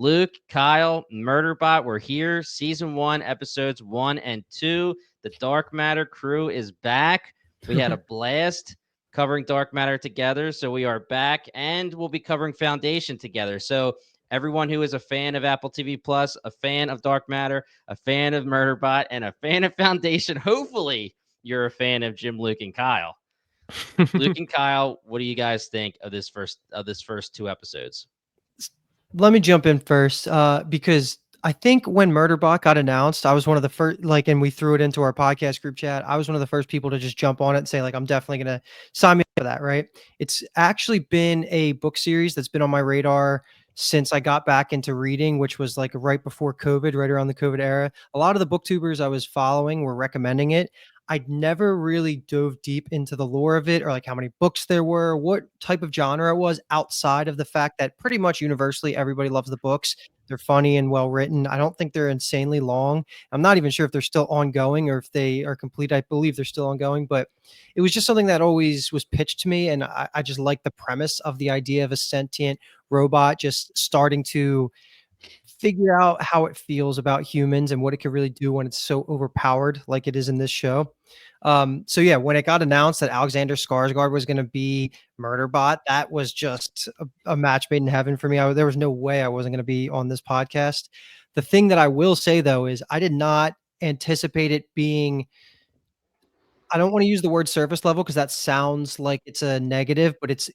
Luke, Kyle, Murderbot, we're here. Season 1, episodes 1 and 2. The Dark Matter crew is back. We had a blast covering Dark Matter together, so we are back, and we'll be covering Foundation together. So everyone who is a fan of Apple TV Plus, a fan of Dark Matter, a fan of Murderbot, and a fan of Foundation, hopefully you're a fan of Jim, Luke, and Kyle. Luke and Kyle, what do you guys think of this first 2 episodes? Let me jump in first, because I think when Murderbot got announced, I was one of the first, and we threw it into our podcast group chat. I was one of the first people to just jump on it and say, I'm definitely going to sign me up for that, right? It's actually been a book series that's been on my radar since I got back into reading, which was right before COVID, right around the COVID era. A lot of the booktubers I was following were recommending it. I'd never really dove deep into the lore of it or how many books there were, what type of genre it was, outside of the fact that pretty much universally everybody loves the books. They're funny and well written. I don't think they're insanely long. I'm not even sure if they're still ongoing or if they are complete. I believe they're still ongoing, but it was just something that always was pitched to me. And I just like the premise of the idea of a sentient robot just starting to figure out how it feels about humans and what it can really do when it's so overpowered like it is in this show. So yeah, when it got announced that Alexander Skarsgård was going to be Murderbot, that was just a match made in heaven for me. There was no way I wasn't going to be on this podcast. The thing that I will say though is I did not anticipate it being, I don't want to use the word surface level because that sounds like it's a negative, but it's,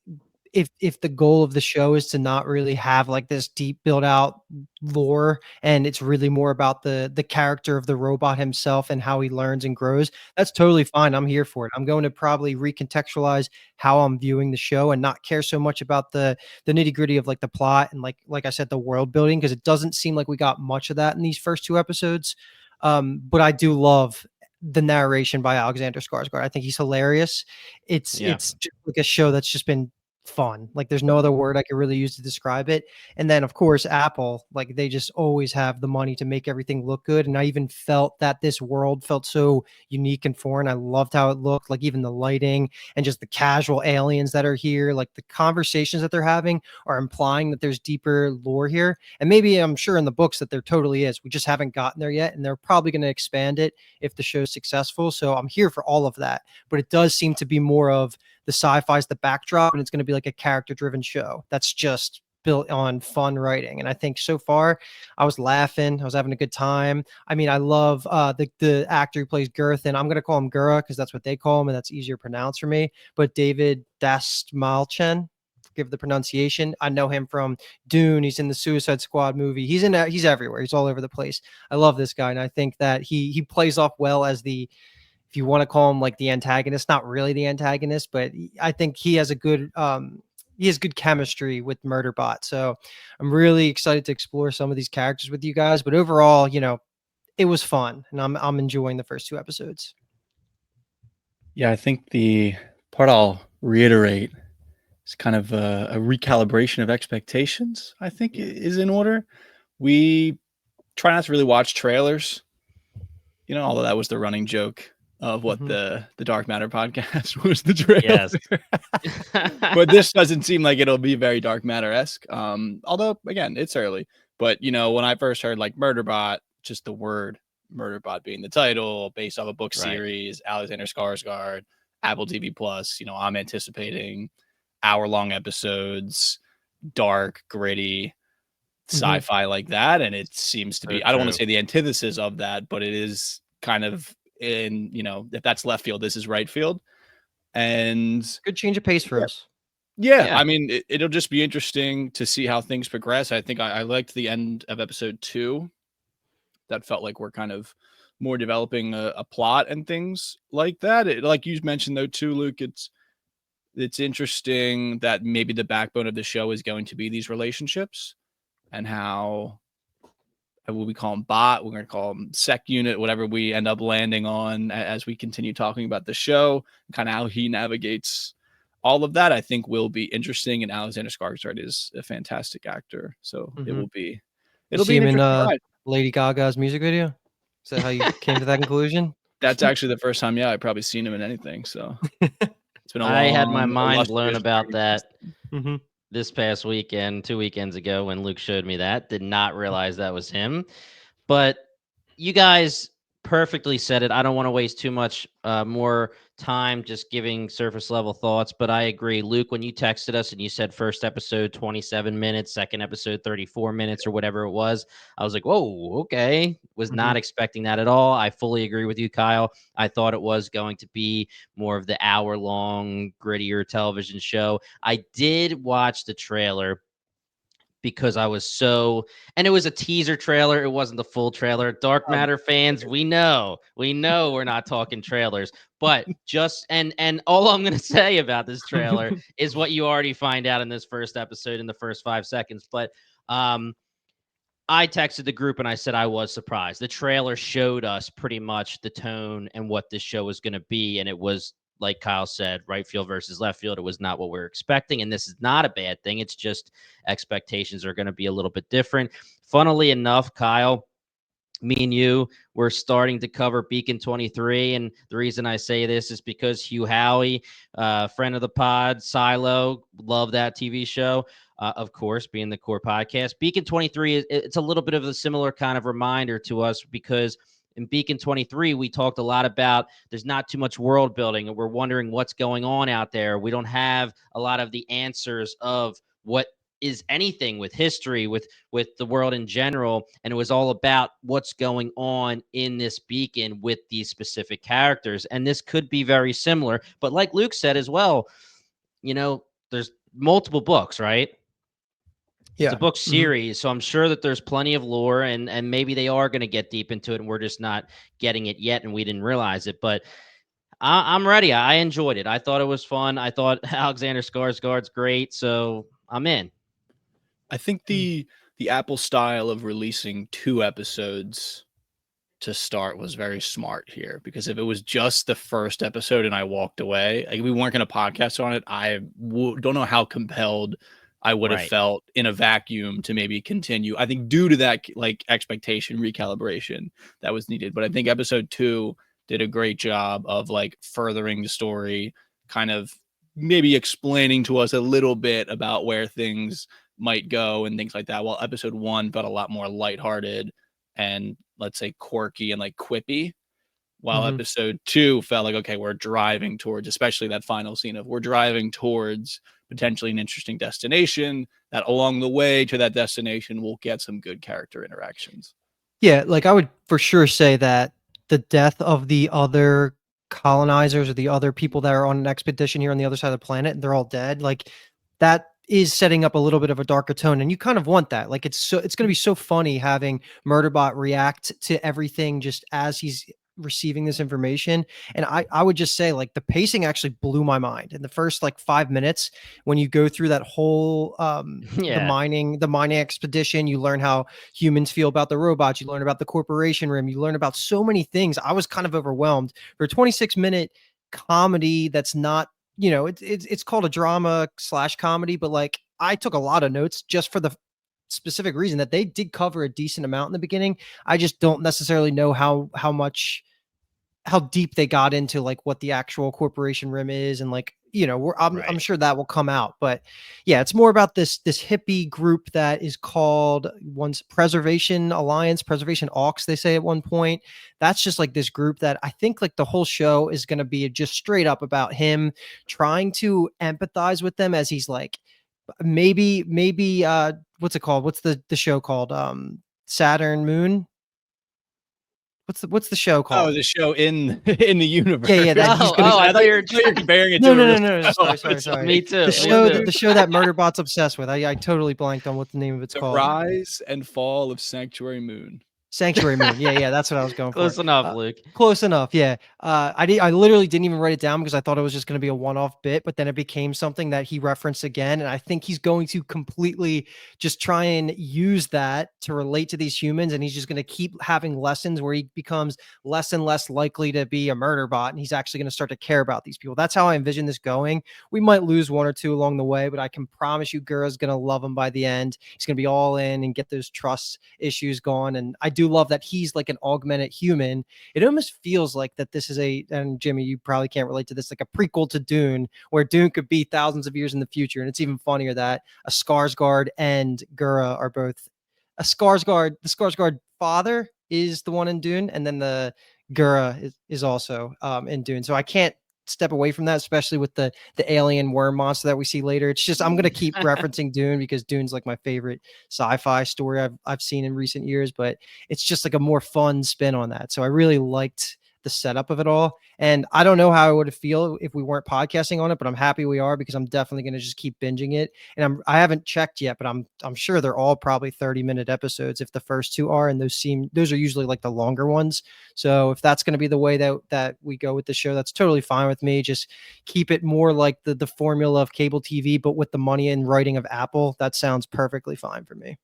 if the goal of the show is to not really have this deep built out lore and it's really more about the character of the robot himself and how he learns and grows, that's totally fine. I'm here for it. I'm going to probably recontextualize how I'm viewing the show and not care so much about the nitty gritty of the plot and like I said, the world building, because it doesn't seem like we got much of that in these first 2 episodes. But I do love the narration by Alexander Skarsgård. I think he's hilarious. It's just a show that's just been fun. There's no other word I could really use to describe it. And then of course Apple, they just always have the money to make everything look good. And I even felt that this world felt so unique and foreign. I loved how it looked, even the lighting and just the casual aliens that are here, the conversations that they're having are implying that there's deeper lore here. And maybe I'm sure in the books that there totally is. We just haven't gotten there yet. And they're probably going to expand it if the show's successful. So I'm here for all of that. But it does seem to be more of the sci-fi is the backdrop, and it's going to be a character-driven show that's just built on fun writing. And I think so far, I was laughing, I was having a good time. I mean, I love the actor who plays Girth, and I'm going to call him Gura because that's what they call him, and that's easier to pronounce for me. But David Dastmalchian, forgive the pronunciation. I know him from Dune. He's in the Suicide Squad movie. He's everywhere. He's all over the place. I love this guy, and I think that he plays off well as the, if you want to call him the antagonist, not really the antagonist, but I think he has good chemistry with Murderbot. So I'm really excited to explore some of these characters with you guys. But overall, it was fun, and I'm enjoying the first 2 episodes. Yeah, I think the part I'll reiterate is kind of a recalibration of expectations, I think is in order. We try not to really watch trailers, although that was the running joke of what the Dark Matter podcast was, the trailer. Yes. But this doesn't seem like it'll be very Dark Matter-esque. Although, again, it's early. But, when I first heard Murderbot, just the word Murderbot being the title, based off a book series, Alexander Skarsgård, Apple TV Plus, I'm anticipating hour-long episodes, dark, gritty, sci-fi like that. And it seems to be, I don't want to say the antithesis of that, but it is kind of in, if that's left field, this is right field. And good change of pace for us. Yeah. I mean, it'll just be interesting to see how things progress. I think I liked the end of episode 2. That felt like we're kind of more developing a plot and things like that. Like you mentioned though too, Luke, it's interesting that maybe the backbone of the show is going to be these relationships and how, what we call them bot, we're going to call them sec unit, whatever we end up landing on as we continue talking about the show, kind of how he navigates all of that. I think will be interesting. And Alexander Skarsgård is a fantastic actor. So it'll be an interesting ride. Lady Gaga's music video. Is that how you came to that conclusion? That's actually the first time, I've probably seen him in anything. So it's been a long, I had my mind blown about that. this past weekend, 2 weekends ago, when Luke showed me that. Did not realize that was him. But you guys perfectly said it. I don't want to waste too much more time just giving surface level thoughts, but I agree. Luke, when you texted us and you said first episode 27 minutes, second episode 34 minutes, or whatever it was, I was like, whoa, okay. Was not expecting that at all. I fully agree with you, Kyle. I thought it was going to be more of the hour-long, grittier television show. I did watch the trailer because I was and it was a teaser trailer. It wasn't the full trailer. Dark Matter fans, we know we're not talking trailers, but and all I'm going to say about this trailer is what you already find out in this first episode in the first 5 seconds. But, I texted the group and I said I was surprised. The trailer showed us pretty much the tone and what this show was going to be. And it was, like Kyle said, right field versus left field. It was not what we were expecting. And this is not a bad thing. It's just expectations are going to be a little bit different. Funnily enough, Kyle, me and you were starting to cover Beacon 23. And the reason I say this is because Hugh Howey, friend of the pod, Silo, love that TV show. Of course, being the core podcast. Beacon 23, it's a little bit of a similar kind of reminder to us because in Beacon 23, we talked a lot about there's not too much world building and we're wondering what's going on out there. We don't have a lot of the answers of what is anything with history, with the world in general. And it was all about what's going on in this beacon with these specific characters. And this could be very similar. But like Luke said as well, there's multiple books, right? Yeah. It's a book series, so I'm sure that there's plenty of lore, and maybe they are going to get deep into it, and we're just not getting it yet, and we didn't realize it. But I'm ready. I enjoyed it. I thought it was fun. I thought Alexander Skarsgård's great, so I'm in. I think the Apple style of releasing 2 episodes to start was very smart here, because if it was just the first episode and I walked away, like we weren't going to podcast on it, I don't know how compelled I would have felt in a vacuum to maybe continue. I think due to that like expectation recalibration that was needed. But I think episode 2 did a great job of like furthering the story, kind of maybe explaining to us a little bit about where things might go and things like that. While episode 1 felt a lot more lighthearted and, let's say, quirky and like quippy, while episode 2 felt like, okay, we're driving towards, especially that final scene of we're driving towards potentially an interesting destination, that along the way to that destination we'll get some good character interactions. Yeah, like I would for sure say that the death of the other colonizers or the other people that are on an expedition here on the other side of the planet, and they're all dead, like that is setting up a little bit of a darker tone, and you kind of want that. Like it's going to be so funny having Murderbot react to everything just as he's receiving this information. And I would just say, like, the pacing actually blew my mind in the first like 5 minutes when you go through that whole the mining expedition. You learn how humans feel about the robots, you learn about the corporation rim, you learn about so many things. I was kind of overwhelmed for a 26-minute comedy that's not, it's called a drama / comedy, but like I took a lot of notes just for the specific reason that they did cover a decent amount in the beginning. I just don't necessarily know how deep they got into like what the actual corporation rim is, and like, I'm sure that will come out. But yeah, it's more about this hippie group that is called once Preservation Alliance, Preservation Aux, they say at one point. That's just like this group that I think like the whole show is going to be just straight up about him trying to empathize with them as he's like maybe what's it called? What's the show called? Saturn Moon. What's the show called? Oh, the show in the universe. Yeah, that he's gonna. I thought you were comparing it No, to no. Sorry. Me too. The show that Murderbot's obsessed with. I totally blanked on what the name of it's the called. Rise and Fall of Sanctuary Moon. Sanctuary Moon. Yeah, that's what I was going for. Close enough, Luke. Close enough. Yeah. I literally didn't even write it down because I thought it was just going to be a one-off bit, but then it became something that he referenced again. And I think he's going to completely just try and use that to relate to these humans. And he's just going to keep having lessons where he becomes less and less likely to be a murder bot. And he's actually going to start to care about these people. That's how I envision this going. We might lose 1 or 2 along the way, but I can promise you Gura's going to love him by the end. He's going to be all in and get those trust issues going. And I do love that he's like an augmented human. It almost feels like that this is and Jimmy, you probably can't relate to this, like a prequel to Dune, where Dune could be thousands of years in the future. And it's even funnier that a Skarsgård and Gura are both the Skarsgård father is the one in Dune, and then the Gura is also in Dune. So I can't step away from that, especially with the alien worm monster that we see later. It's just I'm gonna keep referencing Dune because Dune's like my favorite sci-fi story I've seen in recent years, but it's just like a more fun spin on that. So I really liked the setup of it all. And I don't know how I would feel if we weren't podcasting on it, but I'm happy we are because I'm definitely going to just keep binging it. And I haven't checked yet, but I'm sure they're all probably 30-minute episodes if the first two are, and those are usually like the longer ones. So if that's going to be the way that we go with the show, that's totally fine with me. Just keep it more like the formula of cable TV, but with the money and writing of Apple. That sounds perfectly fine for me.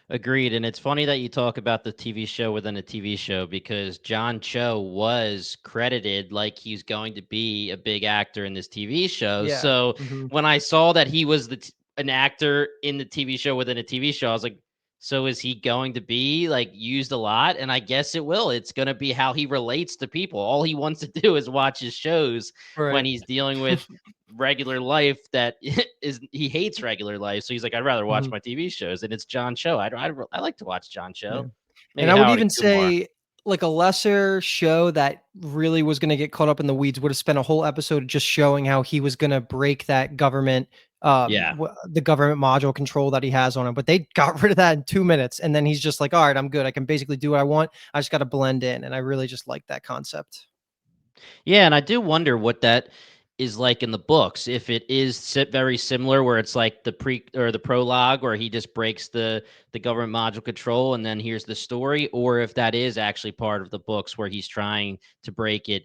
Agreed. And it's funny that you talk about the TV show within a TV show because John Cho was credited like he's going to be a big actor in this TV show. Yeah. So Mm-hmm. when I saw that he was an actor in the TV show within a TV show, I was like, so is he going to be like used a lot? And I guess it will. It's going to be how he relates to people. All he wants to do is watch his shows when Right. he's dealing with regular life that he hates regular life. So he's like, I'd rather watch Mhm. my TV shows. And it's John Cho. I like to watch John Yeah. Cho. And Maybe I would Howard and even Kumar. say like a lesser show that really was going to get caught up in the weeds would have spent a whole episode just showing how he was going to break that government, Yeah. the government module control that he has on him. But they got rid of that in 2 minutes. And then he's just like, all right, I'm good. I can basically do what I want. I just got to blend in. And I really just like that concept. Yeah. And I do wonder what that is like in the books. If it is very similar, where it's like the prologue, where he just breaks the government module control, and then here's the story, or if that is actually part of the books where he's trying to break it.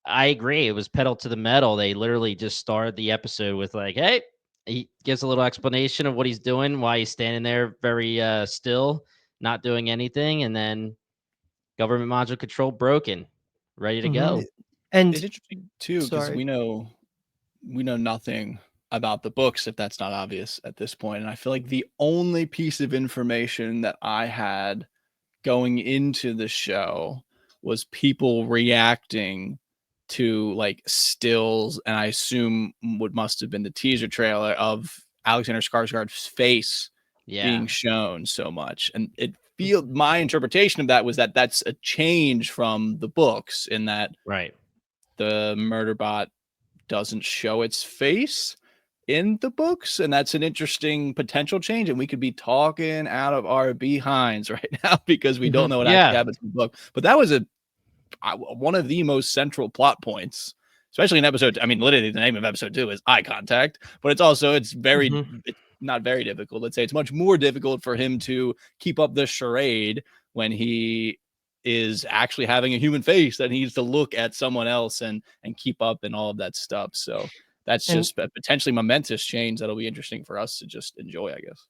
I agree. It was pedal to the metal. They literally just started the episode with like, "Hey," he gives a little explanation of what he's doing, why he's standing there very still, not doing anything, and then government module control broken, ready to Mm-hmm. go. And It's interesting too because sorry. we know nothing about the books if that's not obvious at this point. And I feel like the only piece of information that I had going into the show was people reacting to like stills, and I assume what must have been the teaser trailer of Alexander Skarsgård's face Yeah. being shown so much. And my interpretation of that was that that's a change from the books in that Right. the Murderbot doesn't show its face in the books, and that's an interesting potential change. And we could be talking out of our behinds right now because we don't know what actually Yeah. happens in the book. But that was one of the most central plot points, especially in episode. I mean, literally, the name of episode 2 is Eye Contact, but it's not very difficult. Let's say it's much more difficult for him to keep up the charade when he is actually having a human face that he needs to look at someone else and keep up and all of that stuff. So that's And just a potentially momentous change that'll be interesting for us to just enjoy, I guess.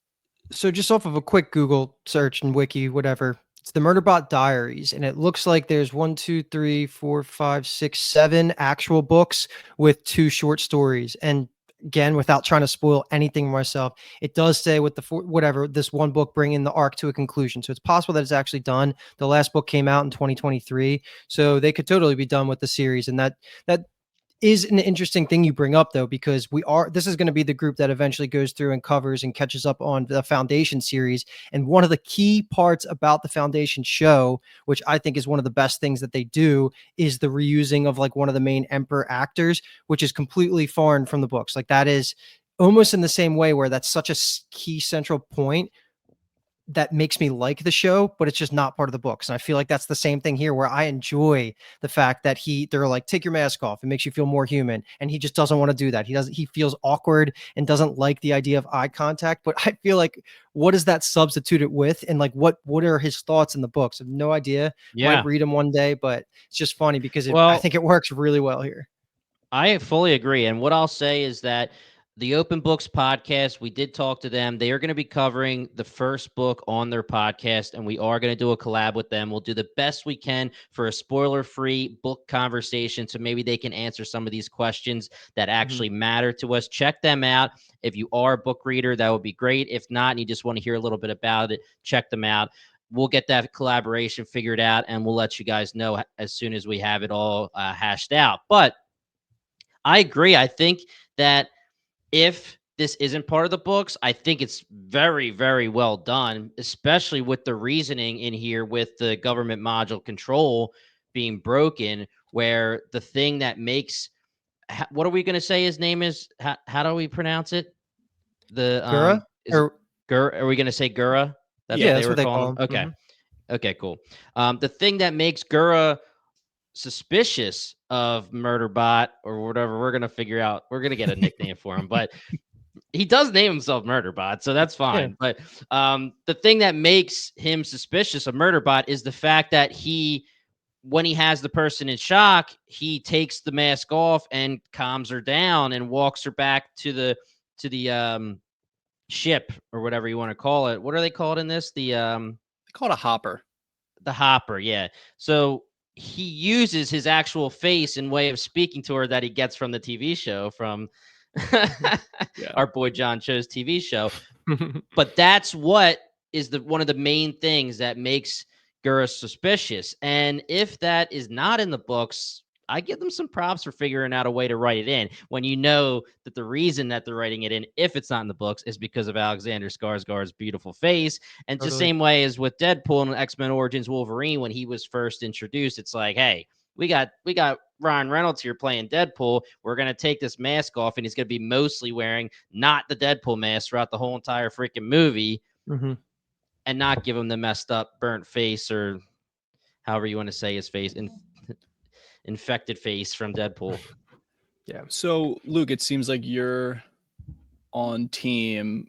so just off of a quick Google search and wiki, whatever, it's the Murderbot Diaries, and it looks like there's 1, 2, 3, 4, 5, 6, 7 actual books with 2 short stories. And again, without trying to spoil anything myself, it does say with whatever this one book bringing the arc to a conclusion. So it's possible that it's actually done. The last book came out in 2023, so they could totally be done with the series, and that is an interesting thing you bring up though, because this is going to be the group that eventually goes through and covers and catches up on the Foundation series. And one of the key parts about the Foundation show, which I think is one of the best things that they do, is the reusing of like one of the main Emperor actors, which is completely foreign from the books. Like that is almost in the same way where that's such a key central point that makes me like the show, but it's just not part of the books. And I feel like that's the same thing here where I enjoy the fact that they're like, take your mask off. It makes you feel more human. And he just doesn't want to do that. He feels awkward and doesn't like the idea of eye contact. But I feel like, what is that substituted with? And like, what are his thoughts in the books? I have no idea. Yeah. Might read them one day, but it's just funny because I Well, think it works really well here. I fully agree. And what I'll say is that the Open Books podcast, we did talk to them. They are going to be covering the first book on their podcast, and we are going to do a collab with them. We'll do the best we can for a spoiler-free book conversation, so maybe they can answer some of these questions that actually matter to us. Check them out. If you are a book reader, that would be great. If not, and you just want to hear a little bit about it, check them out. we'll get that collaboration figured out, and we'll let you guys know as soon as we have it all hashed out. But I agree. I think that if this isn't part of the books, I think it's very, very well done, especially with the reasoning in here with the government module control being broken, where the thing that makes, what are we going to say his name is? How do we pronounce it? The Gura? is it Gur? Are we going to say Gura? That's what Yeah, they that's were what they calling call him. him. Okay. Mhm. Okay, cool. The thing that makes Gura suspicious of Murderbot or whatever, we're gonna figure out. We're gonna get a nickname for him, but he does name himself Murderbot, so that's Yeah. fine. But the thing that makes him suspicious of Murderbot is the fact that when he has the person in shock, he takes the mask off and calms her down and walks her back to the ship or whatever you want to call it. What are they called in this? They call it a hopper. The hopper, yeah. So he uses his actual face and way of speaking to her that he gets from the TV show from Yeah. our boy John Cho's TV show. But that's what is one of the main things that makes Gura suspicious. And if that is not in the books, I give them some props for figuring out a way to write it in when you know that the reason that they're writing it in, if it's not in the books, is because of Alexander Skarsgård's beautiful face. And it's the same way as with Deadpool and X-Men Origins Wolverine when he was first introduced. It's like, hey, we got Ryan Reynolds here playing Deadpool. We're going to take this mask off, and he's going to be mostly wearing not the Deadpool mask throughout the whole entire freaking movie, and not give him the messed up burnt face or however you want to say his face, infected face from Deadpool. Yeah. So, Luke, it seems like you're on team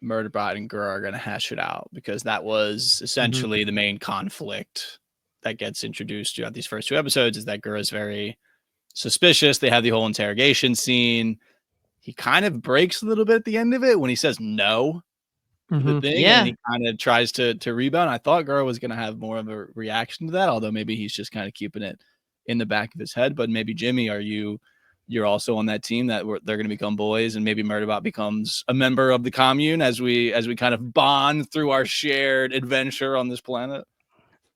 Murderbot and Gura are going to hash it out, because that was essentially the main conflict that gets introduced throughout these first two episodes, is that Gura is very suspicious. They have the whole interrogation scene. He kind of breaks a little bit at the end of it when he says no to the thing, and he kind of tries to rebound. I thought Gura was going to have more of a reaction to that, although maybe he's just kind of keeping it in the back of his head. But maybe, Jimmy, you're also on that team that they're going to become boys, and maybe Murderbot becomes a member of the commune as we kind of bond through our shared adventure on this planet?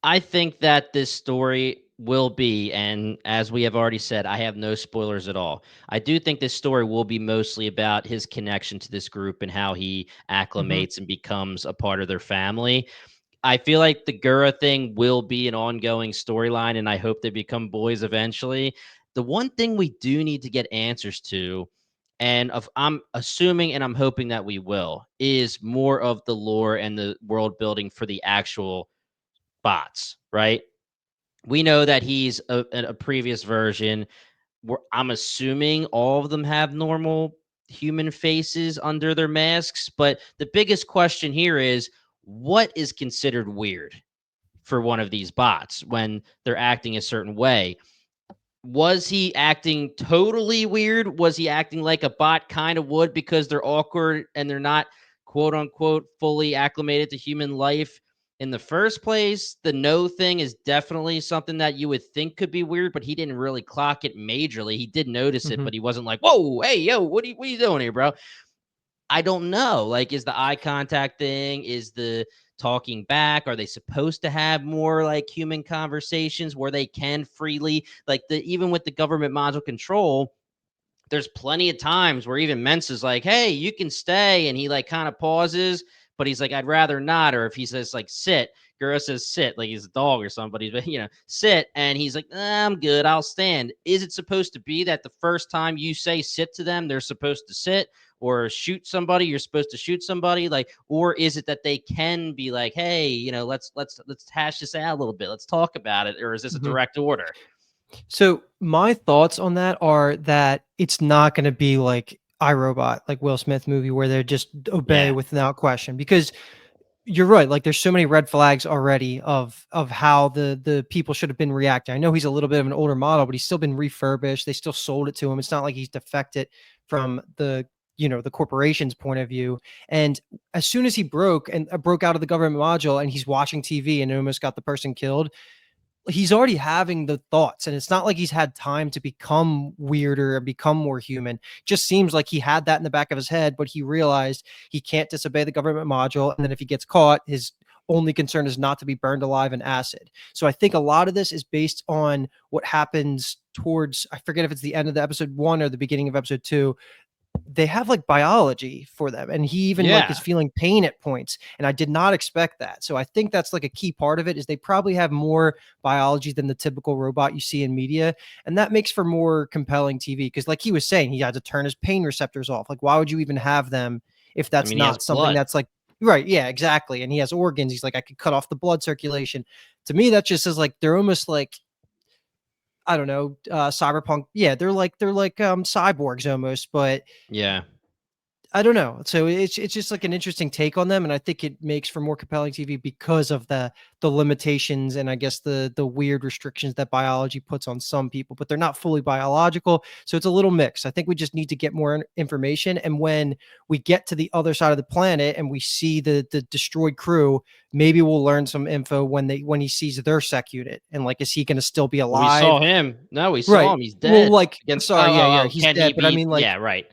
I think that this story will be, and as we have already said, I have no spoilers at all. I do think this story will be mostly about his connection to this group and how he acclimates and becomes a part of their family. I feel like the Gura thing will be an ongoing storyline, and I hope they become boys eventually. The one thing we do need to get answers to, and I'm assuming and I'm hoping that we will, is more of the lore and the world building for the actual bots, right? We know that he's a previous version. I'm assuming all of them have normal human faces under their masks, but the biggest question here is what is considered weird for one of these bots when they're acting a certain way? Was he acting totally weird? Was he acting like a bot kind of would because they're awkward and they're not quote unquote fully acclimated to human life in the first place? The no thing is definitely something that you would think could be weird, but he didn't really clock it majorly. He did notice it, but he wasn't like, whoa, hey, yo, what are you doing here, bro? I don't know. Like, is the eye contact thing, is the talking back, are they supposed to have more like human conversations where they can freely, like even with the government module control, there's plenty of times where even Mensa's like, hey, you can stay. And he like kind of pauses, but he's like, I'd rather not. Or if he says like sit, Gura says sit, like he's a dog or somebody, but sit. And he's like, I'm good, I'll stand. Is it supposed to be that the first time you say sit to them, they're supposed to sit? Or shoot somebody, you're supposed to shoot somebody? Like, or is it that they can be like, hey, let's hash this out a little bit, let's talk about it? Or is this a direct order? So my thoughts on that are that it's not going to be like iRobot, like Will Smith movie, where they just obey without question, because you're right. Like there's so many red flags already of how the people should have been reacting. I know he's a little bit of an older model, but he's still been refurbished. They still sold it to him. It's not like he's defected from the corporation's point of view. And as soon as he broke out of the government module and he's watching TV and almost got the person killed, he's already having the thoughts, and it's not like he's had time to become weirder and become more human. Just seems like he had that in the back of his head, but he realized he can't disobey the government module. And then if he gets caught, his only concern is not to be burned alive in acid. So I think a lot of this is based on what happens towards, I forget if it's the end of the episode 1 or the beginning of episode 2. They have like biology for them, and he even like is Yeah. feeling pain at points, and I did not expect that. So I think that's like a key part of it, is they probably have more biology than the typical robot you see in media, and that makes for more compelling TV, because like he was saying, he had to turn his pain receptors off. Like, why would you even have them if I that's mean, he has not something blood. that's like right? Yeah, exactly. And he has organs. He's like, I could cut off the blood circulation. To me, that just is like they're almost like, I don't know, cyberpunk. Yeah, they're like cyborgs almost, but Yeah. I don't know. So it's just like an interesting take on them, and I think it makes for more compelling TV because of the limitations, and I guess the weird restrictions that biology puts on some people, but they're not fully biological. So it's a little mixed. I think we just need to get more information, and when we get to the other side of the planet and we see the destroyed crew, maybe we'll learn some info when he sees their sec unit, and like, is he going to still be We alive? saw him. No, we saw Right. him. He's Well, dead. like, Against sorry, yeah, he's can he dead, but I be? mean, like, Yeah, right.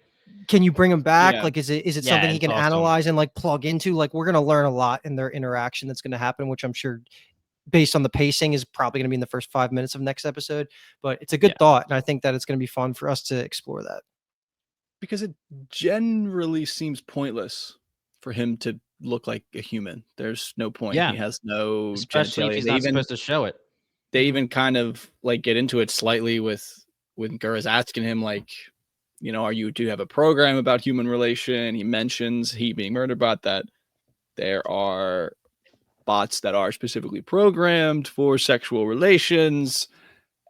can you bring him back? Yeah. Like, is it Yeah, something he and can talk to him. analyze and like plug into? Like, we're gonna learn a lot in their interaction that's gonna happen, which I'm sure, based on the pacing, is probably gonna be in the first 5 minutes of next episode. But it's a good Yeah. thought, and I think that it's gonna be fun for us to explore that. Because it generally seems pointless for him to look like a human. There's no point. Yeah. He has no Especially if genitalia. he's not supposed to show it. They Mhm. even kind of like get into it slightly with when Gura's asking him, like, do you have a program about human relation? He mentions, he being Murderbot, that there are bots that are specifically programmed for sexual relations.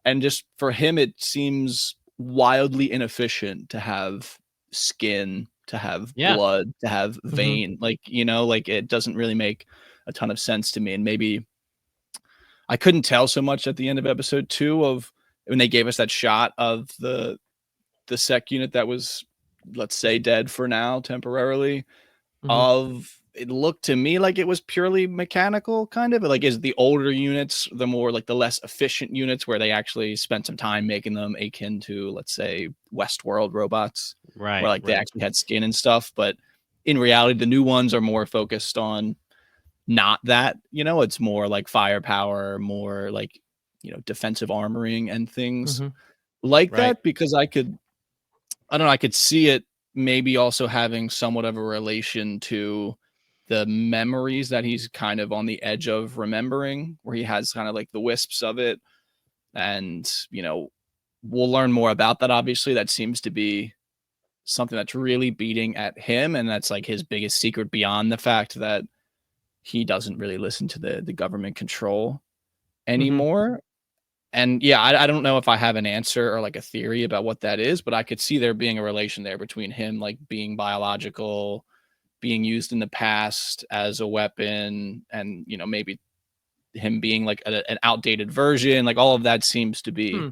And just for him, it seems wildly inefficient to have skin, to have Yeah. blood, to have Mhm. vein. Like, like it doesn't really make a ton of sense to me. And maybe I couldn't tell so much at the end of episode 2 of when they gave us that shot of the sec unit that was, let's say, dead for now temporarily. Mhm. Of it looked to me like it was purely mechanical, kind of like, is the older units the more like the less efficient units where they actually spent some time making them akin to, let's say, Westworld robots, where Right. like they Right. actually had skin and stuff. But in reality, the new ones are more focused on not that, it's more like firepower, more like, defensive armoring and things Mhm. like Right. that. Because I don't know, I could see it maybe also having somewhat of a relation to the memories that he's kind of on the edge of remembering, where he has kind of like the wisps of it. And, we'll learn more about that. Obviously, that seems to be something that's really beating at him. And that's like his biggest secret, beyond the fact that he doesn't really listen to the government control Mhm. anymore. And yeah, I don't know if I have an answer or like a theory about what that is, but I could see there being a relation there between him like being biological, being used in the past as a weapon, and maybe him being like an outdated version. Like all of that seems to be Hmm.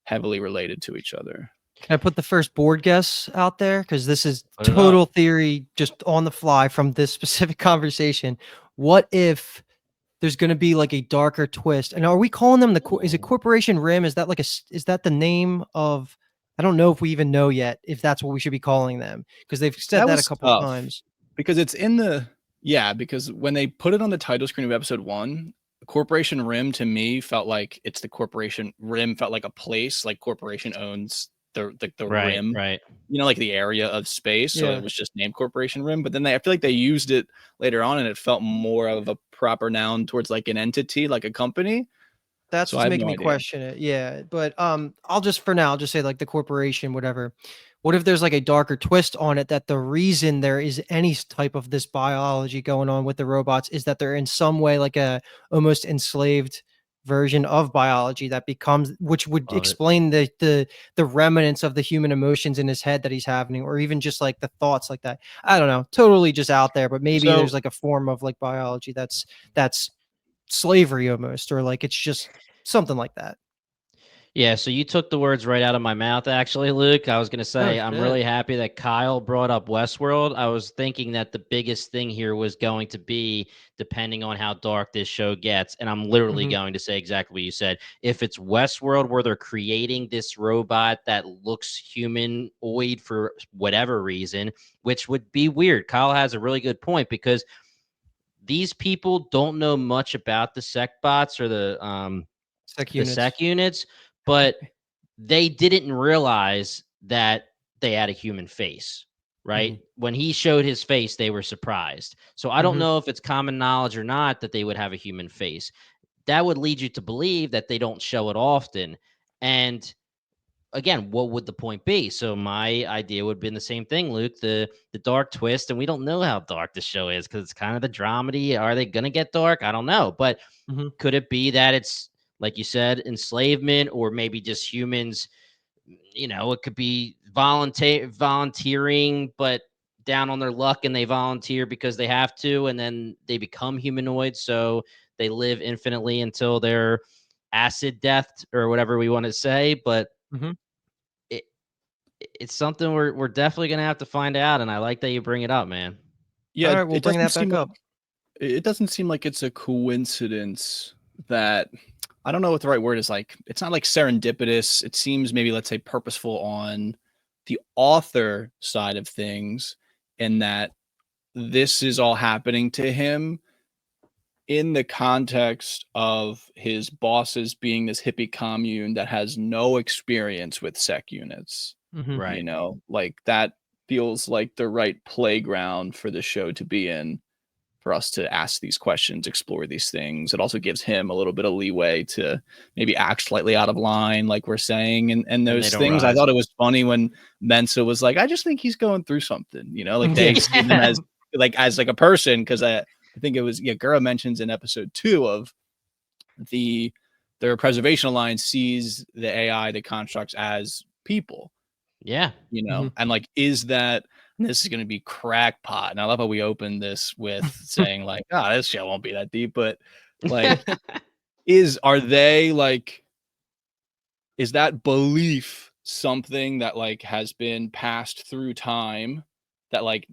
heavily related to each other. Can I put the first board guess out there? Because this is Put it total up. theory, just on the fly from this specific conversation. What if there's going to be like a darker twist? And are we calling them is it Corporation Rim? Is that like is that the name of, I don't know if we even know yet if that's what we should be calling them, because they've said That that a was couple tough times. because it's in the yeah, because when they put it on the title screen of episode 1, Corporation Rim to me felt like it's the Corporation Rim, felt like a place, like Corporation owns the Right. rim, Right. like the area of space. So it Yeah, was just named Corporation Rim. But then I feel like they used it later on and it felt more of a proper noun towards like an entity, like a company. that's So I what's have making no me idea. question it. Yeah, but I'll just, for now, I'll just say like the corporation, whatever. What if there's like a darker twist on it, that the reason there is any type of this biology going on with the robots is that they're in some way like a almost enslaved version of biology that becomes, which would Love it. explain the remnants of the human emotions in his head that he's having, or even just like the thoughts like that. I don't know, totally just out there, but maybe there's So like a form of like biology that's slavery almost, or like it's just something like that. Yeah, so you took the words right out of my mouth, actually, Luke. I was going to Oh say, I'm shit. really happy that Kyle brought up Westworld. I was thinking that the biggest thing here was going to be depending on how dark this show gets. And I'm literally Mhm. going to say exactly what you said. If it's Westworld where they're creating this robot that looks humanoid for whatever reason, which would be weird. Kyle has a really good point, because these people don't know much about the sec bots or Sec the units. sec units, but they didn't realize that they had a human face, right? When he showed his face, they were surprised. So I don't know if it's common knowledge or not that they would have a human face. That would lead you to believe that they don't show it often. And again, what would the point be? So my idea would have been the same thing, Luke, the dark twist, and we don't know how dark the show is because it's kind of the dramedy. Are they gonna get dark? I don't know. But could it be that it's, like you said, enslavement, or maybe just humans? It could be volunteering, but down on their luck, and they volunteer because they have to, and then they become humanoids, so they live infinitely until their acid death or whatever we want to say. But it, it's something we're definitely gonna have to find out, and I like that you bring it up, man. Yeah, All right, we'll bring that back up. It doesn't seem like it's a coincidence that, I don't know what the right word is, like it's not like serendipitous. It seems maybe, let's say, purposeful on the author side of things, in that this is all happening to him in the context of his bosses being this hippie commune that has no experience with sec units. Right. Like that feels like the right playground for the show to be in, for us to ask these questions, explore these things. It also gives him a little bit of leeway to maybe act slightly out of line, like we're saying, and those things. I thought it was funny when Mensa was like, I just think he's going through something, like they see them as like a person, because I think it was Gura mentions in episode 2 of their preservation alliance sees the AI, the constructs, as people. Yeah. And like, is that, this is going to be crackpot. And I love how we opened this with saying like, this show won't be that deep, but like, are they like, is that belief something that like has been passed through time, that like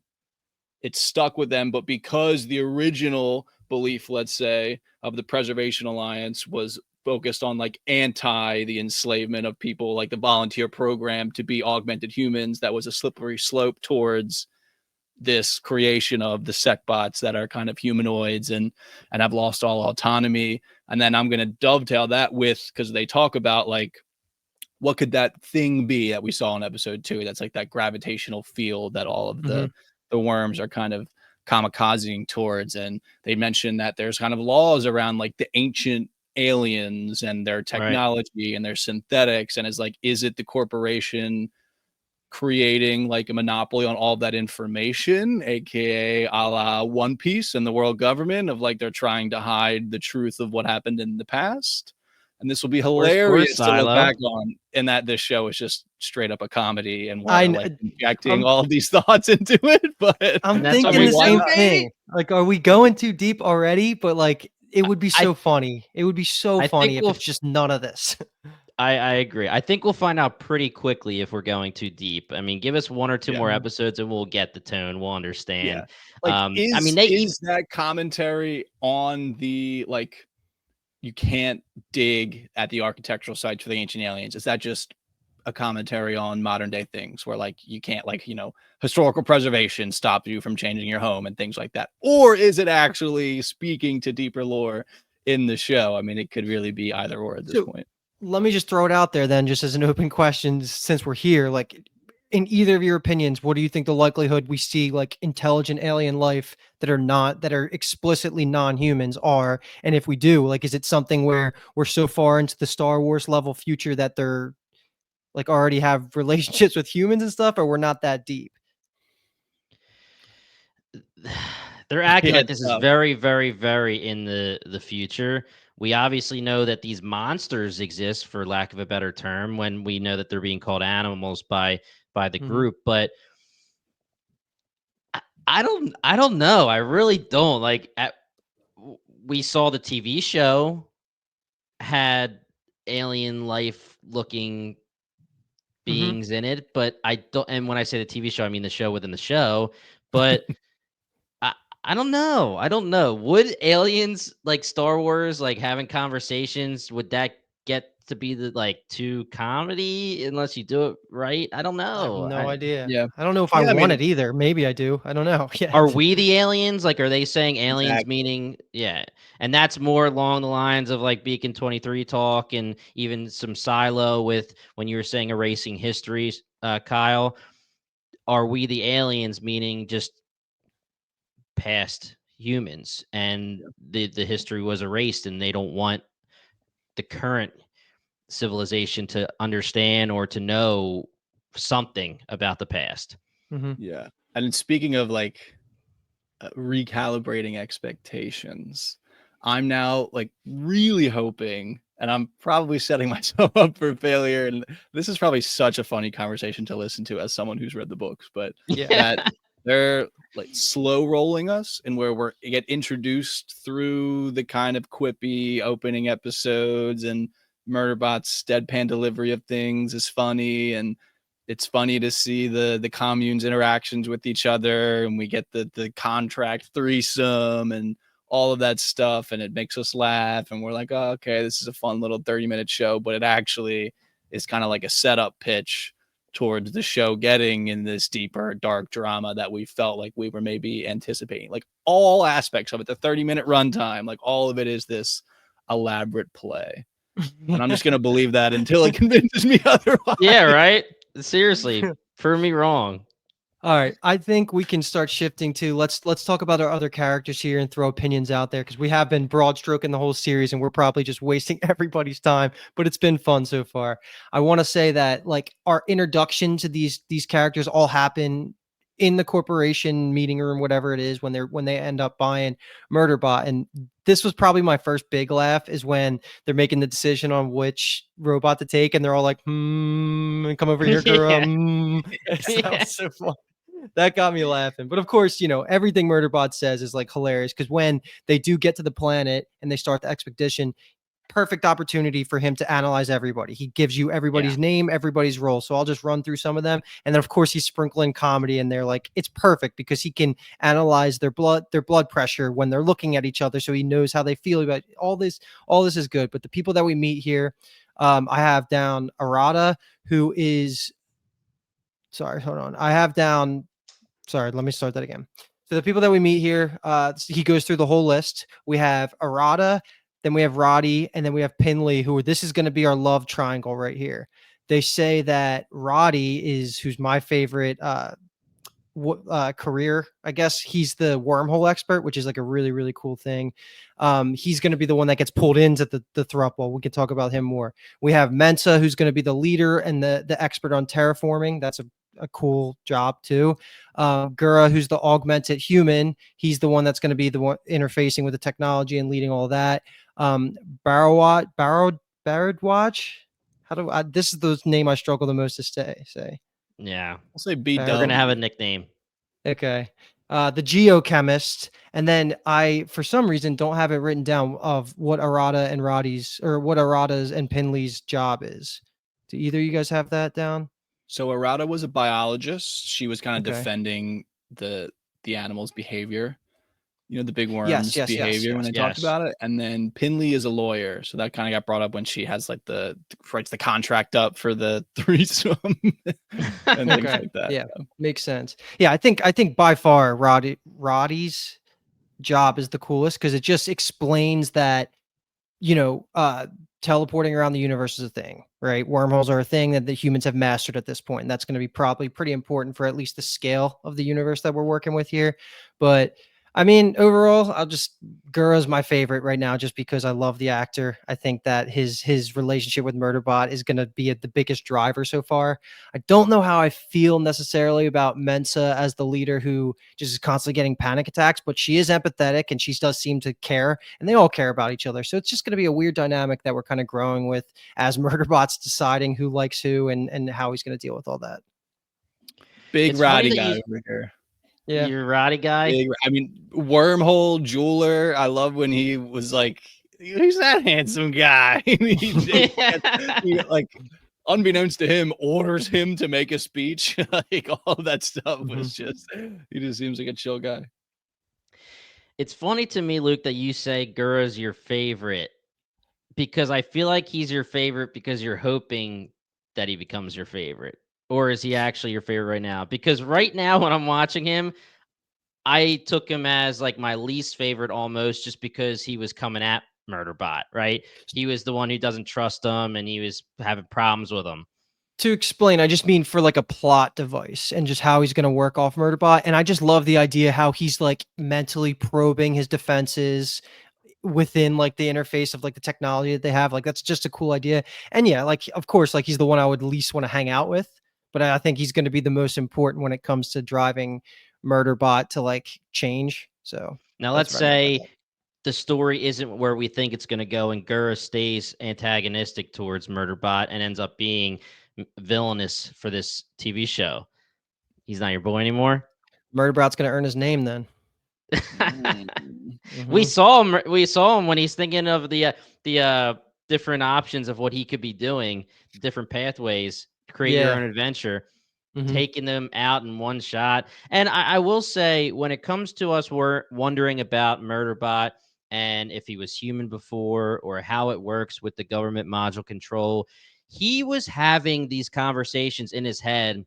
it's stuck with them, but because the original belief, let's say, of the Preservation Alliance was focused on like the enslavement of people, like the volunteer program to be augmented humans, that was a slippery slope towards this creation of the sec bots that are kind of humanoids and have lost all autonomy. And then I'm going to dovetail that with, because they talk about like, what could that thing be that we saw in episode 2 that's like that gravitational field that all of the worms are kind of kamikazing towards. And they mentioned that there's kind of laws around like the ancient aliens and their technology and their synthetics, and it's like, is it the corporation creating like a monopoly on all that information, aka a la One Piece and the world government, of like they're trying to hide the truth of what happened in the past? And this will be hilarious to look back on, and that this show is just straight up a comedy, and we're like injecting all of these thoughts into it. But I'm thinking the same thing. Like, are we going too deep already? But like, it would be so funny. It would be so funny if it's just none of this. I agree. I think we'll find out pretty quickly if we're going too deep. I mean, give us 1 or 2 more episodes and we'll get the tone. We'll understand. Like, is that commentary on the like, you can't dig at the architectural sites for the ancient aliens? Is that just a commentary on modern day things where like you can't, like, historical preservation stop you from changing your home and things like that? Or is it actually speaking to deeper lore in the show? I mean, it could really be either or at this point. Let me just throw it out there then, just as an open question, since we're here. Like, in either of your opinions, what do you think the likelihood we see like intelligent alien life that are explicitly non-humans are? And if we do, like, is it something where we're so far into the Star Wars level future that they're like already have relationships with humans and stuff, or we're not that deep? They're acting like this is very, very, very in the future. We obviously know that these monsters exist, for lack of a better term, when we know that they're being called animals by the group. But I don't know. I really don't. Like, we saw the TV show had alien life looking beings in it, but I don't. And when I say the TV show, I mean the show within the show. But I don't know. I don't know. Would aliens, like Star Wars, like having conversations, would that get to be the like too comedy unless you do it right. I don't I have know. no idea. Yeah. I don't know if I Yeah, I want mean, it either. Maybe I do. I don't know. Yeah. Are we the aliens? Like, are they saying aliens exactly. meaning, yeah? And that's more along the lines of like Beacon 23 talk and even some silo with when you were saying erasing histories, Kyle. Are we the aliens meaning just past humans and the history was erased and they don't want the current civilization to understand or to know something about the past? Mhm. Yeah. And speaking of like recalibrating expectations, I'm now like really hoping, and I'm probably setting myself up for failure. And this is probably such a funny conversation to listen to as someone who's read the books, but Yeah. that they're like slow rolling us and where we're get introduced through the kind of quippy opening episodes, and Murderbot's deadpan delivery of things is funny, and it's funny to see the communes interactions with each other, and we get the contract threesome and all of that stuff, and it makes us laugh, and we're like, oh, okay, this is a fun little 30-minute show, but it actually is kind of like a setup pitch towards the show getting in this deeper dark drama that we felt like we were maybe anticipating. Like all aspects of it, the 30-minute runtime, like all of it is this elaborate play, and I'm just gonna believe that until it convinces me otherwise. Yeah, right? Seriously, prove me wrong. All right, I think we can start shifting to let's talk about our other characters here and throw opinions out there because we have been broad stroking the whole series and we're probably just wasting everybody's time, but it's been fun so far. I want to say that like our introduction to these characters all happen in the corporation meeting room, whatever it is, when they end up buying Murderbot. And this was probably my first big laugh is when they're making the decision on which robot to take, and they're all like, and come over here, girl. Yeah. That Yeah. was so fun. That got me laughing. But of course, everything Murderbot says is like hilarious because when they do get to the planet and they start the expedition, perfect opportunity for him to analyze everybody. He gives you everybody's name, everybody's role. So I'll just run through some of them. And then of course he's sprinkling comedy and they're like, it's perfect because he can analyze their blood pressure when they're looking at each other. So he knows how they feel about all this. All this is good. But the people that we meet here, I have down Arata, who is sorry, hold on. I have down sorry, let me start that again. So the people that we meet here, he goes through the whole list. We have Arata, then we have Roddy, and then we have Pinley, who this is going to be our love triangle right here. They say that Roddy is who's my favorite career. I guess he's the wormhole expert, which is like a really, really cool thing. He's going to be the one that gets pulled into the throuple. We can talk about him more. We have Mensa, who's going to be the leader and the expert on terraforming. That's a cool job too. Gura, who's the augmented human. He's the one that's going to be the one interfacing with the technology and leading all that. Baradwatch. How do I, this is the name I struggle the most to say. Yeah. I'll say We're going to BW. have a nickname. Okay. The geochemist. And then I, for some reason, don't have it written down of what Arata and Roddy's or what Arata's and Pinley's job is. Do either of you guys have that down? So Arata was a biologist. She was kind of Okay. defending the animal's behavior, the big Yes, worm's yes, yes, behavior when yes. they talked Yes. about it. And then Pinley is a lawyer. So that kind of got brought up when she has like writes the contract up for the threesome and things Okay. like that. Yeah, makes sense. Yeah, I think by far Roddy's job is the coolest because it just explains that teleporting around the universe is a thing, right? Wormholes are a thing that the humans have mastered at this point, and that's going to be probably pretty important for at least the scale of the universe that we're working with here. But I mean, overall, Gura's my favorite right now, just because I love the actor. I think that his relationship with Murderbot is going to be the biggest driver so far. I don't know how I feel necessarily about Mensa as the leader who just is constantly getting panic attacks, but she is empathetic and she does seem to care, and they all care about each other. So it's just going to be a weird dynamic that we're kind of growing with as Murderbot's deciding who likes who and how he's going to deal with all that. Big It's funny ratty that guy you, over here. Yeah. you're Roddy guy. I mean, wormhole jeweler. I love when he was like, "Who's that handsome guy?" he, like, unbeknownst to him, orders him to make a speech. Like all that stuff was just. He just seems like a chill guy. It's funny to me, Luke, that you say Gura's your favorite because I feel like he's your favorite because you're hoping that he becomes your favorite. Or is he actually your favorite right now? Because right now, when I'm watching him, I took him as like my least favorite almost just because he was coming at Murderbot, right? He was the one who doesn't trust him and he was having problems with him. To explain, I just mean for like a plot device and just how he's going to work off Murderbot. And I just love the idea how he's like mentally probing his defenses within like the interface of like the technology that they have. Like that's just a cool idea. And yeah, like of course, like he's the one I would least want to hang out with, but I think he's going to be the most important when it comes to driving Murderbot to like change. So Now, that's let's what I meant by say that. the story isn't where we think it's going to go and Gura stays antagonistic towards Murderbot and ends up being villainous for this TV show. He's not your boy anymore. Murderbot's going to earn his name then. We Mhm. saw him. We saw him when he's thinking of the different options of what he could be doing, different pathways, create your Yeah. own adventure, Mhm. taking them out in one shot. And I will say, when it comes to us, we're wondering about Murderbot and if he was human before or how it works with the government module control. He was having these conversations in his head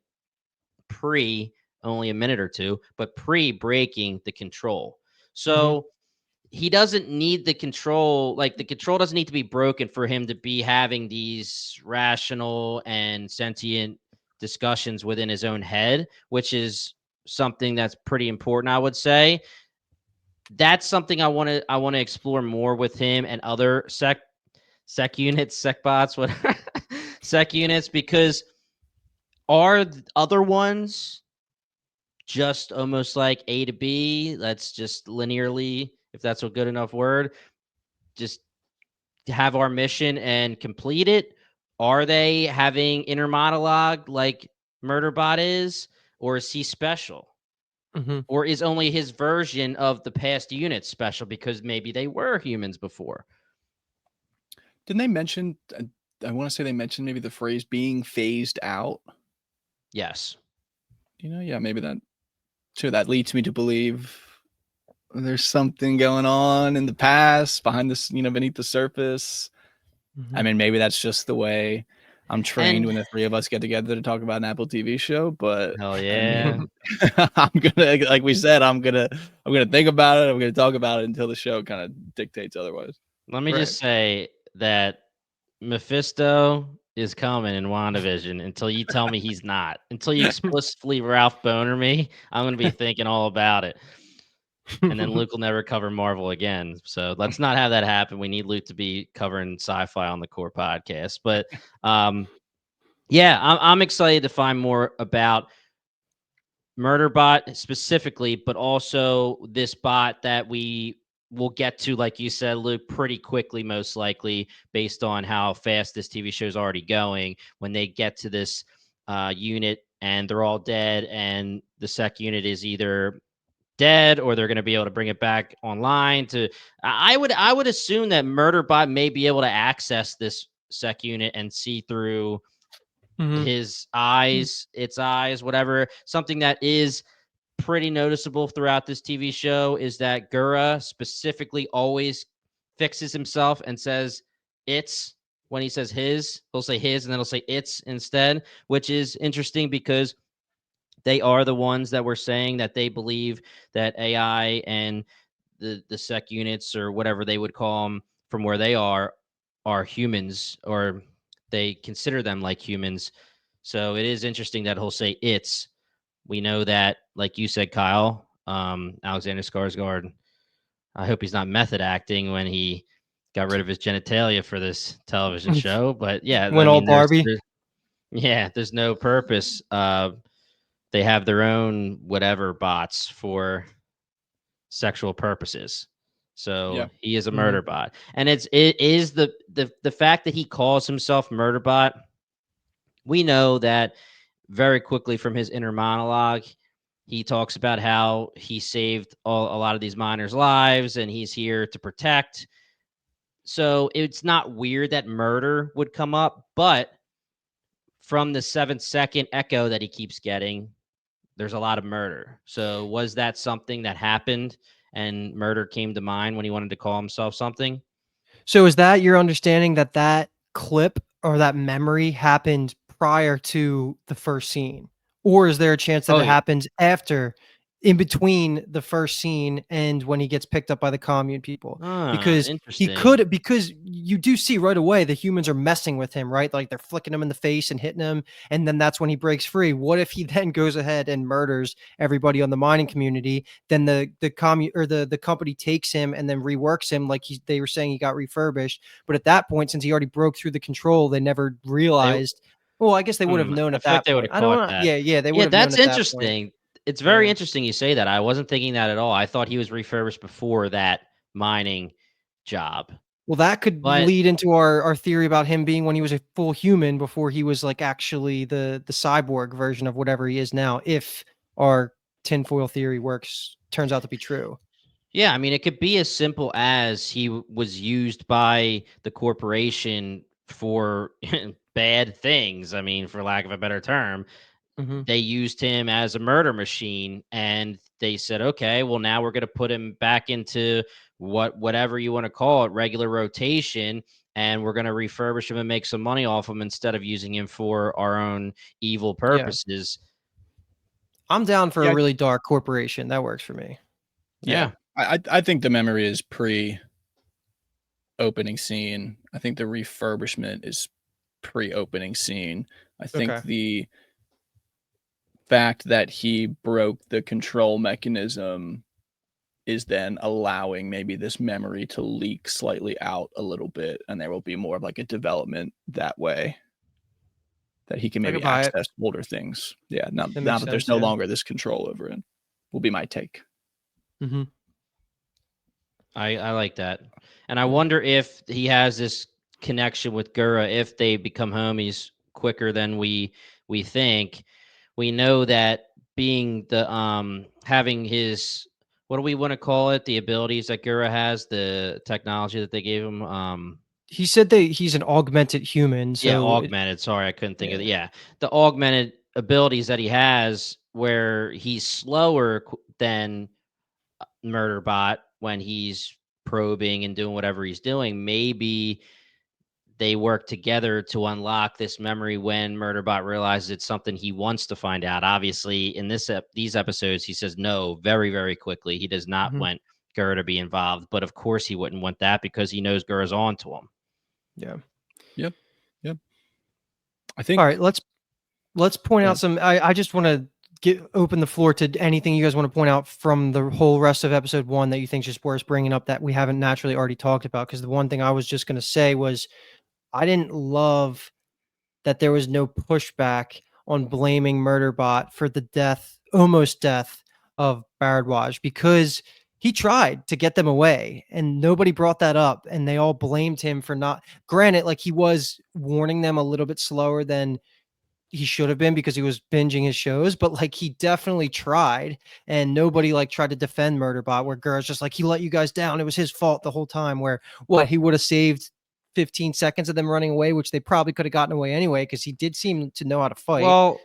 pre only a minute or two, but pre breaking the control. Mhm. So he doesn't need the control. Like the control doesn't need to be broken for him to be having these rational and sentient discussions within his own head, which is something that's pretty important, I would say. That's something I want to explore more with him and other sec units, sec bots, whatever, sec units, because are other ones just almost like A to B? Let's just linearly, if that's a good enough word, just have our mission and complete it? Are they having inner monologue like Murderbot is, or is he special? Mhm. Or is only his version of the past units special because maybe they were humans before? Didn't they mention? I want to say they mentioned maybe the phrase being phased out. Yes. Yeah, maybe that too. That leads me to believe there's something going on in the past behind this, beneath the surface. I Mhm. mean, maybe that's just the way I'm trained And when the three of us get together to talk about an Apple TV show. But hell I yeah. mean, I'm gonna, like we said, I'm gonna think about it. I'm gonna talk about it until the show kind of dictates otherwise. Let me Right. just say that Mephisto is coming in WandaVision until you tell me he's not. Until you explicitly Ralph Boner me, I'm going to be thinking all about it. And then Luke will never cover Marvel again. So let's not have that happen. We need Luke to be covering sci-fi on the core podcast. But yeah, I'm excited to find more about Murderbot specifically, but also this bot that we will get to, like you said, Luke, pretty quickly, most likely, based on how fast this TV show is already going. When they get to this unit and they're all dead, and the sec unit is either dead or they're going to be able to bring it back online. I would assume that Murderbot may be able to access this sec unit and see through Mhm. his eyes, its eyes, whatever. Something that is pretty noticeable throughout this TV show is that Gura specifically always fixes himself and says it's when he says his, he'll say his and then he'll say it's instead, which is interesting because they are the ones that were saying that they believe that AI and the sec units or whatever they would call them from where they are humans, or they consider them like humans. So it is interesting that he'll say it's. We know that, like you said, Kyle, Alexander Skarsgård, I hope he's not method acting when he got rid of his genitalia for this television show. But yeah, I Went all mean, Barbie. there's no purpose. They have their own whatever bots for sexual purposes. So Yeah. he is a Mhm. murder bot. And it is the fact that he calls himself Murderbot. We know that very quickly from his inner monologue. He talks about how he saved a lot of these miners' lives and he's here to protect. So it's not weird that murder would come up, but from the 7-second echo that he keeps getting, there's a lot of murder. So was that something that happened and murder came to mind when he wanted to call himself something? So is that your understanding that that clip or that memory happened prior to the first scene? Or is there a chance that Oh, it yeah. happens after, in between the first scene and when he gets picked up by the commune people? Because he Interesting. could, because you do see right away the humans are messing with him, right? Like they're flicking him in the face and hitting him, and then that's when he breaks free. What if he then goes ahead and murders everybody on the mining community? Then the commune or the company takes him and then reworks him like they were saying he got refurbished. But at that point, since he already broke through the control, they never They realized. Well, I guess they would have known I at feel like that they would point. have I don't caught know. that. Yeah, yeah, they would Yeah, have known that's at that point. interesting. It's very Yeah. interesting you say that. I wasn't thinking that at all. I thought he was refurbished before that mining job. Well, that could But lead into our theory about him being when he was a full human before he was like actually the cyborg version of whatever he is now. If our tinfoil theory turns out to be true. yeah, I mean, it could be as simple as he was used by the corporation for bad things. I mean, for lack of a better term, Hmm. they used him as a murder machine, and they said, okay, well, now we're going to put him back into whatever you want to call it, regular rotation, and we're going to refurbish him and make some money off him instead of using him for our own evil Yeah, purposes. I'm down for a Yeah, really dark corporation. That works for me. yeah. Yeah. I think the memory is pre-opening scene. I think the refurbishment is pre-opening scene. I think Okay. the fact that he broke the control mechanism is then allowing maybe this memory to leak slightly out a little bit, and there will be more of like a development that way that he can I maybe could buy it. access older things. Yeah, That now makes that there's sense. no Yeah. longer this control over it, will be my take. Hmm. I like that. And I Yeah. wonder if he has this connection with Gura, if they become homies quicker than we think. We know that being the having his, what do we want to call it? The abilities that Gura has, the technology that they gave him. He said that he's an augmented human. Yeah, So augmented. Sorry, I couldn't think of it. yeah. Yeah, the augmented abilities that he has, where he's slower than Murderbot when he's probing and doing whatever he's doing. Maybe they work together to unlock this memory when Murderbot realizes it's something he wants to find out. Obviously, in these episodes, he says no very, very quickly. He does not Mhm. want Gura to be involved, but of course he wouldn't want that because he knows Gura's on to him. Yeah. Yep, yep. I All think right. Let's point yeah, out some. I just want to get open the floor to anything you guys want to point out from the whole rest of episode 1 that you think is just worth bringing up that we haven't naturally already talked about. Because the one thing I was just going to say was I didn't love that there was no pushback on blaming Murderbot for the almost death of Bharadwaj, because he tried to get them away and nobody brought that up, and they all blamed him for not. Granted, like he was warning them a little bit slower than he should have been because he was binging his shows, but like he definitely tried, and nobody like tried to defend Murderbot, where Gurr's just like, he let you guys down. It was his fault the whole time. Where what, he would have saved 15 seconds of them running away, which they probably could have gotten away anyway, because he did seem to know how to fight. Well,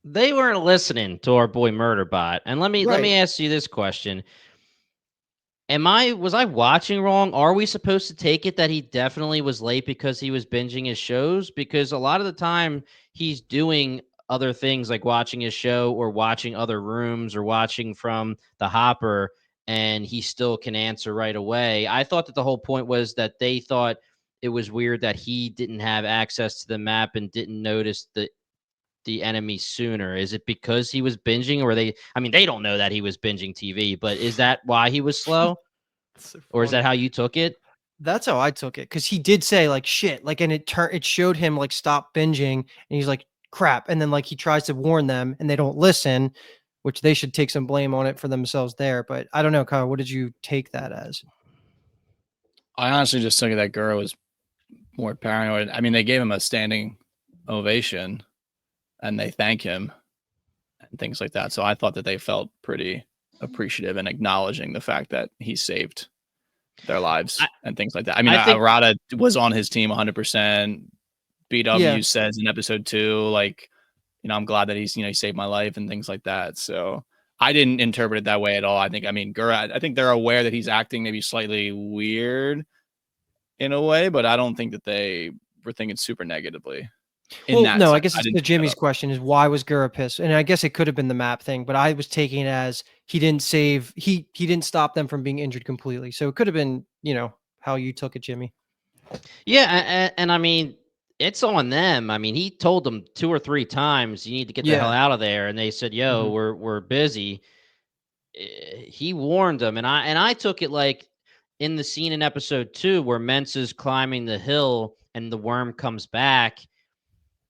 they weren't listening to our boy Murderbot. And let me Right. ask you this question. Was I watching wrong? Are we supposed to take it that he definitely was late because he was binging his shows? Because a lot of the time he's doing other things like watching his show or watching other rooms or watching from the hopper, and he still can answer right away. I thought that the whole point was that they thought it was weird that he didn't have access to the map and didn't notice the enemy sooner. Is it because he was binging, or I mean, they don't know that he was binging TV, but is that why he was slow? That's so Or is that funny. how you took it? That's how I took it, because he did say like shit, like, and it showed him like stop binging, and he's like crap, and then like he tries to warn them and they don't listen, which they should take some blame on it for themselves there. But I don't know, Kyle, what did you take that as? I honestly just took it that Gura was more paranoid. I mean, they gave him a standing ovation and they thank him and things like that. So I thought that they felt pretty appreciative and acknowledging the fact that he saved their lives I, and things like that. I mean, I think Arata was on his team 100%. Yeah. BW says in episode 2, like, I'm glad that he saved my life and things like that. So I didn't interpret it that way at all. I think, I mean, Gura, I think they're aware that he's acting maybe slightly weird in a way, but I don't think that they were thinking super negatively. In Well, that no, I sense. guess it's didn't to pick that Jimmy's up. question is why was Gura pissed? And I guess it could have been the map thing, but I was taking it as he didn't save he didn't stop them from being injured completely. So it could have been, how you took it, Jimmy. Yeah, and I mean, it's on them. I mean, he told them 2 or 3 times, "You need to get the hell Yeah. out of there," and they said, "Yo, Mhm. we're busy." He warned them, and I took it like in the scene in episode 2 where Mensa's climbing the hill and the worm comes back.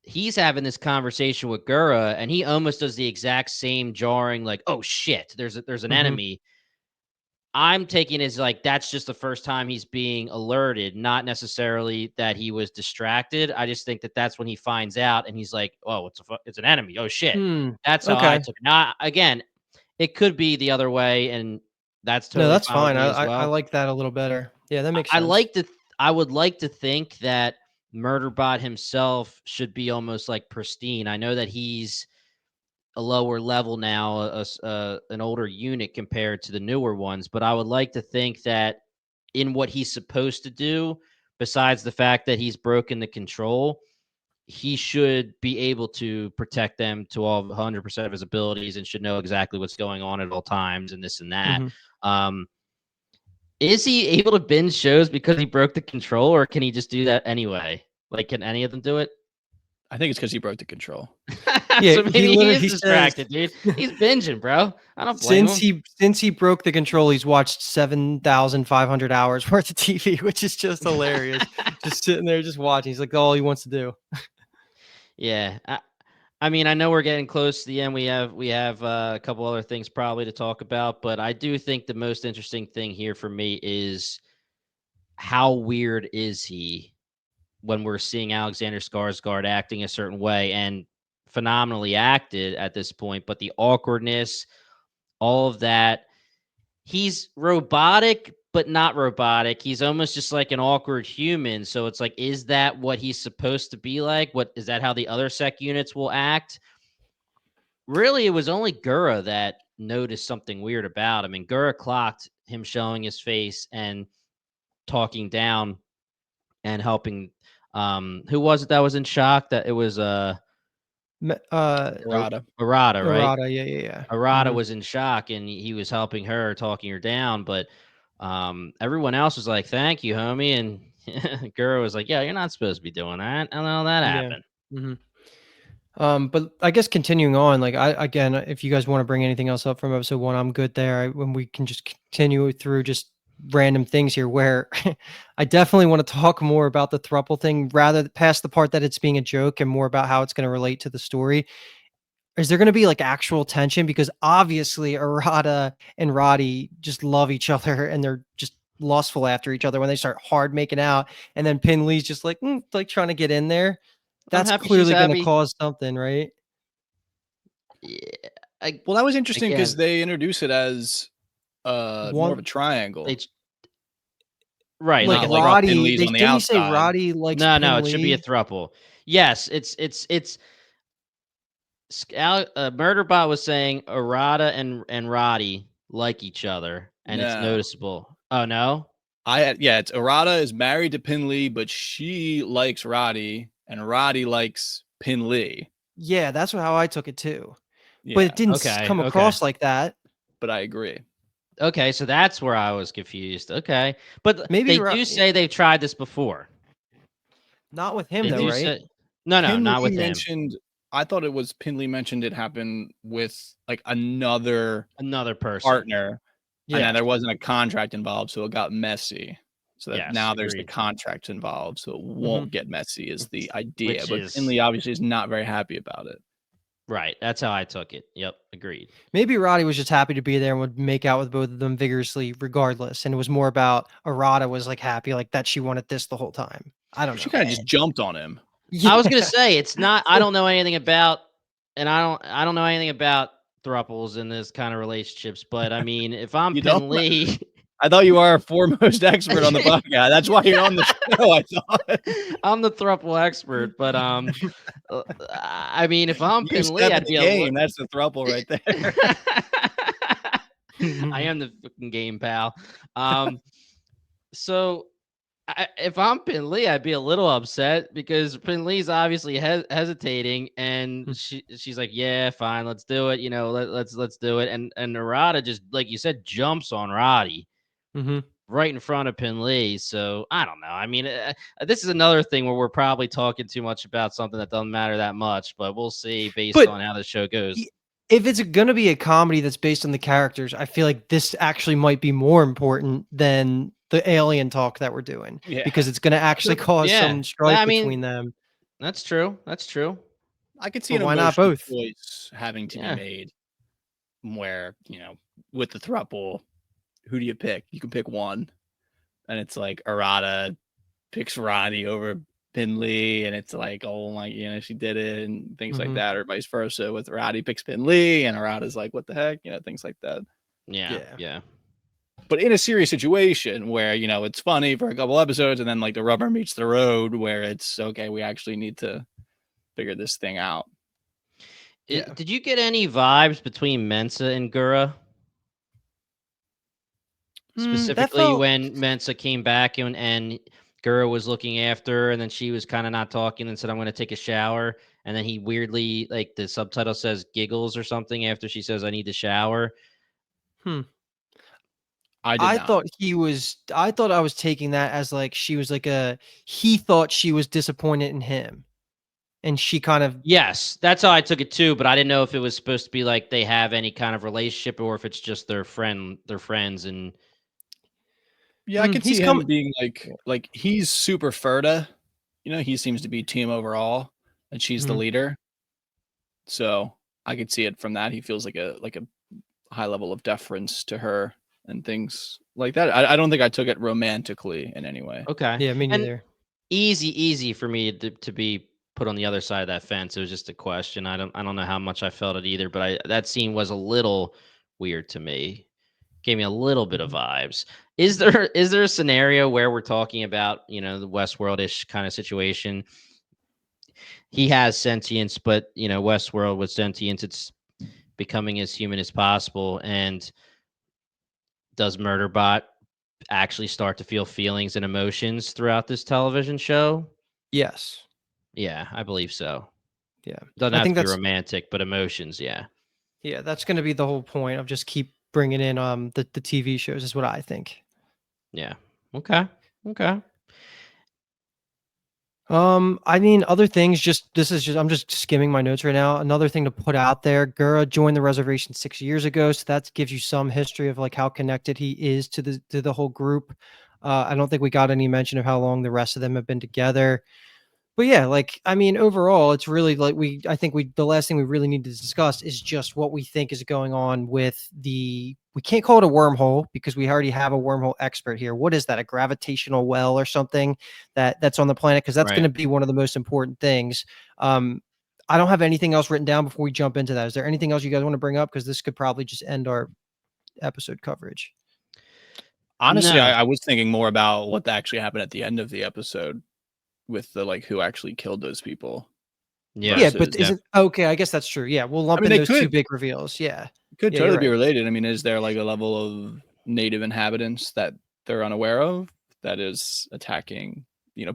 He's having this conversation with Gura, and he almost does the exact same jarring, like, "Oh shit, there's an Mhm. enemy." I'm taking it as like that's just the first time he's being alerted, not necessarily that he was distracted. I just think that that's when he finds out, and he's like, "Oh, it's an enemy. Oh shit." Hmm. That's how I Okay. took it. Now, again, it could be the other way, and that's No, totally that's fine with fine. me as I well. like that a little better. Yeah, that makes I sense. like to. I would like to think that Murderbot himself should be almost like pristine. I know that he's a lower level now, an older unit compared to the newer ones. But I would like to think that in what he's supposed to do, besides the fact that he's broken the control, he should be able to protect them to all 100% of his abilities and should know exactly what's going on at all times and this and that. Mhm. Um, is he able to binge shows because he broke the control, or can he just do that anyway? Like, can any of them do it? I think it's because he broke the control. Yeah, So he maybe he literally is he says distracted, dude. He's binging, bro. I don't blame since him. he broke the control, he's watched 7,500 hours worth of TV, which is just hilarious. Just sitting there, just watching. He's like all he wants to do. Yeah. I mean, I know we're getting close to the end. We have a couple other things probably to talk about, but I do think the most interesting thing here for me is how weird is he when we're seeing Alexander Skarsgård acting a certain way and phenomenally acted at this point, but the awkwardness, all of that. He's robotic, but not robotic. He's almost just like an awkward human. So it's like, is that what he's supposed to be like? What is that how the other sec units will act? Really, it was only Gura that noticed something weird about him. And Gura clocked him showing his face and talking down and helping. Who was it that was in shock? That it was Me- Uh, Murata. Arata, right? Errata, yeah. Arata Mhm. was in shock and he was helping her, talking her down, but everyone else was like, "Thank you, homie," and Gura was like, "Yeah, you're not supposed to be doing that." I don't know that Yeah. happened. Mhm. But I guess continuing on, like again, if you guys want to bring anything else up from episode 1, I'm good there. When we can just continue through just random things here where I definitely want to talk more about the thruple thing rather past the part that it's being a joke and more about how it's going to relate to the story. Is there going to be like actual tension? Because obviously Arata and Roddy just love each other and they're just lustful after each other when they start hard making out. And then Pin Lee's just like trying to get in there. I'm That's happy she's clearly going to happy. cause something, right? Yeah, Well, that was interesting because again, they introduce it as more of a One triangle, it's right, like like not it, like like Roddy, Finley's they on the didn't he say outside. Roddy likes no, Pin it should be a Lee? thruple. Yes, it's Murderbot was saying Arata and Roddy like each other, and it's No. noticeable. Oh no. It's Arata is married to Pin Lee, but she likes Roddy, and Roddy likes Pin Lee. Yeah, that's how I took it too. But Yeah, it didn't Okay. come Okay. across like that. but I agree. Okay, so that's where I was confused. Okay. But Maybe they do say they've tried this before. not with him They though, do right? say no, Pin not Lee with him. mentioned. I thought it was Pin Lee mentioned it happened with like another Another person. partner, and Yeah. that there wasn't a contract involved, so it got messy. So that Yes, now there's the agreed. contract involved, so it Mhm. won't get messy is the idea. Which But Pin is Lee obviously is not very happy about it. right. That's how I took it. Yep, agreed. Maybe Roddy was just happy to be there and would make out with both of them vigorously regardless. And it was more about Arata was like happy, like that she wanted this the whole time. I don't She know. kind of just jumped on him. Yeah. I was gonna say it's not. I don't know anything about, and I don't know anything about thruples in this kind of relationships. But I mean, if I'm You don't? Pin Lee, I thought you were our foremost expert on the podcast. That's why you're on the show. I thought I'm the thruple expert. But I mean, if I'm you Pin Lee, step in I'd the be a little. game. That's the throuple right there. I am the fucking game pal. Um, so If I'm Pin Lee, I'd be a little upset because Pin Lee's obviously hesitating, and Hmm. she's like, "Yeah, fine, let's do it. Let's do it." And Narada just, like you said, jumps on Roddy Mm-hmm. right in front of Pin Lee. So I don't know. I mean, this is another thing where we're probably talking too much about something that doesn't matter that much, but we'll see based But on how the show goes. if it's going to be a comedy that's based on the characters, I feel like this actually might be more important than the alien talk that we're doing, because Yeah. it's going to actually cause Yeah, some strife I mean, between them. that's true. That's true. I could see But an why not emotional both? choice having to be Yeah. made where, with the throuple, who do you pick? You can pick one. And it's like Arata picks Roddy over Pin Lee, and it's like, oh my, she did it, and things like Mm-hmm. that, or vice versa. With Roddy picks Pin Lee, and Arata's like, what the heck, things like that. Yeah. Yeah. Yeah. But in a serious situation where it's funny for a couple episodes, and then like the rubber meets the road, where it's okay, we actually need to figure this thing out. Yeah. Did you get any vibes between Mensa and Gura? That Specifically felt. when Mensa came back and Gura was looking after her, and then she was kind of not talking and said, "I'm going to take a shower." And then he weirdly, like the subtitle says, giggles or something after she says, "I need to shower." Hmm. I did I not. thought he was. I thought I was taking that as like she was like a. He thought she was disappointed in him, and she kind of. Yes, that's how I took it too. But I didn't know if it was supposed to be like they have any kind of relationship or if it's just their friends. And Yeah, I could He's see coming. him being like he's super Ferda. He seems to be team overall, and she's the Mhm. leader. So I could see it from that. He feels like a high level of deference to her and things like that. I don't think I took it romantically in any way. okay, Yeah, me and neither. easy for me to be put on the other side of that fence. It was just a question. I don't know how much I felt it either, but that scene was a little weird to me. Gave me a little bit of Mhm. vibes. Is there a scenario where we're talking about, the Westworld-ish kind of situation? He has sentience, but Westworld with sentience, it's becoming as human as possible. And does Murderbot actually start to feel feelings and emotions throughout this television show? Yes. Yeah, I believe so. Yeah. Doesn't I have think to be that's. romantic, but emotions, yeah. Yeah, that's going to be the whole point of just keep bringing in the TV shows is what I think. Yeah. Okay. Okay. I mean, other things. Just this is just I'm just skimming my notes right now. Another thing to put out there: Gura joined the reservation 6 years ago, so that gives you some history of like how connected he is to the whole group. I don't think we got any mention of how long the rest of them have been together. But yeah, like I mean, overall, it's really like I think the last thing we really need to discuss is just what we think is going on with we can't call it a wormhole because we already have a wormhole expert here. What is that? A gravitational well or something that's on the planet? Because that's going Right. to be one of the most important things. Um, I don't have anything else written down before we jump into that. Is there anything else you guys want to bring up? Because this could probably just end our episode coverage. Honestly, No. I was thinking more about what actually happened at the end of the episode with the like who actually killed those people Yeah. Yeah, but versus. Yeah. isn't okay? I guess that's true. Yeah, we'll I lump mean, in they those two could big reveals. Yeah, could yeah, you're totally be right. related. I mean, is there like a level of native inhabitants that they're unaware of that is attacking,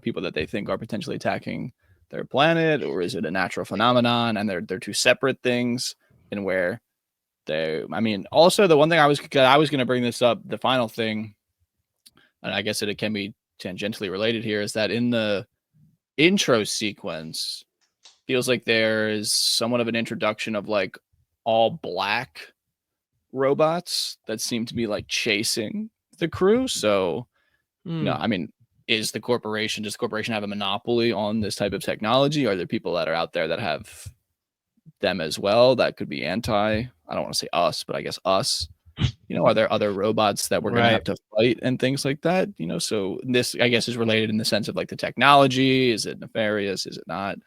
people that they think are potentially attacking their planet, or is it a natural phenomenon and they're two separate things? And where I mean, also the one thing I was going to bring this up, the final thing, and I guess it can be tangentially related here, is that in the intro sequence, feels like there is somewhat of an introduction of like all black robots that seem to be like chasing the crew. So, Mm. I mean, does the corporation have a monopoly on this type of technology? Are there people that are out there that have them as well that could be I don't want to say us, but I guess us? Are there other robots that we're going to Right. have to fight and things like that? So this, I guess, is related in the sense of like the technology. Is it nefarious? Is it not?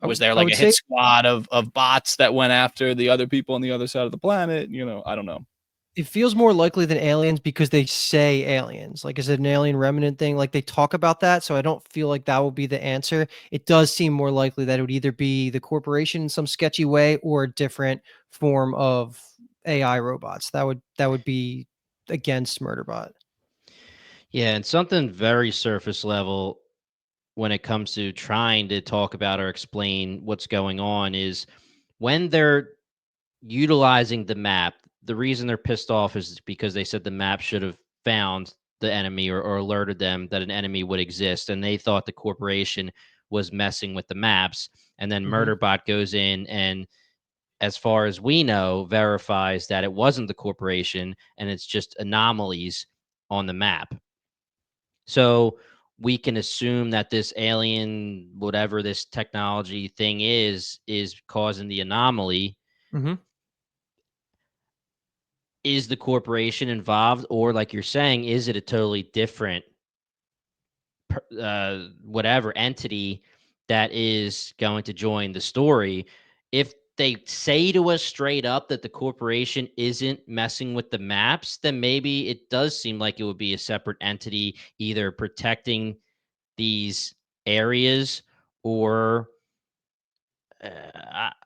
Was there I like would a hit say squad of bots that went after the other people on the other side of the planet? I don't know. it feels more likely than aliens because they say aliens. Like, is it an alien remnant thing? Like, they talk about that. So I don't feel like that will be the answer. It does seem more likely that it would either be the corporation in some sketchy way or a different form of AI robots. That would be against Murderbot. Yeah, and something very surface level when it comes to trying to talk about or explain what's going on is when they're utilizing the map, the reason they're pissed off is because they said the map should have found the enemy or alerted them that an enemy would exist, and they thought the corporation was messing with the maps. And then Mhm. Murderbot goes in and, as far as we know, verifies that it wasn't the corporation and it's just anomalies on the map. So we can assume that this alien, whatever this technology thing is causing the anomaly. Mhm. Is the corporation involved, or like you're saying, is it a totally different whatever entity that is going to join the story? If they say to us straight up that the corporation isn't messing with the maps, then maybe it does seem like it would be a separate entity, either protecting these areas or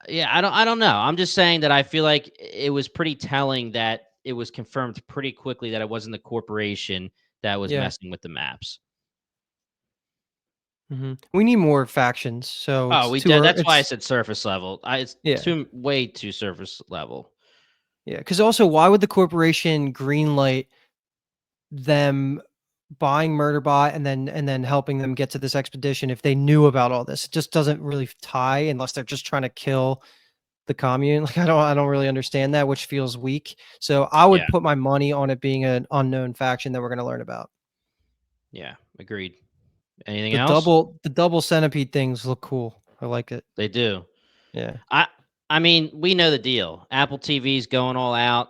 yeah, I don't know. I'm just saying that I feel like it was pretty telling that it was confirmed pretty quickly that it wasn't the corporation that was Yeah. messing with the maps. We need more factions, so Oh, it's we too did. ear That's why I it's said surface level. It's yeah. too way too surface level. Yeah, because also, why would the corporation greenlight them buying Murderbot and then helping them get to this expedition if they knew about all this? It just doesn't really tie unless they're just trying to kill the commune. Like I don't really understand that, which feels weak. So I Yeah, would put my money on it being an unknown faction that we're going to learn about. yeah, agreed. Anything The else? double centipede things look cool. I like it. They do. Yeah. I I mean, we know the deal. Apple TV's going all out.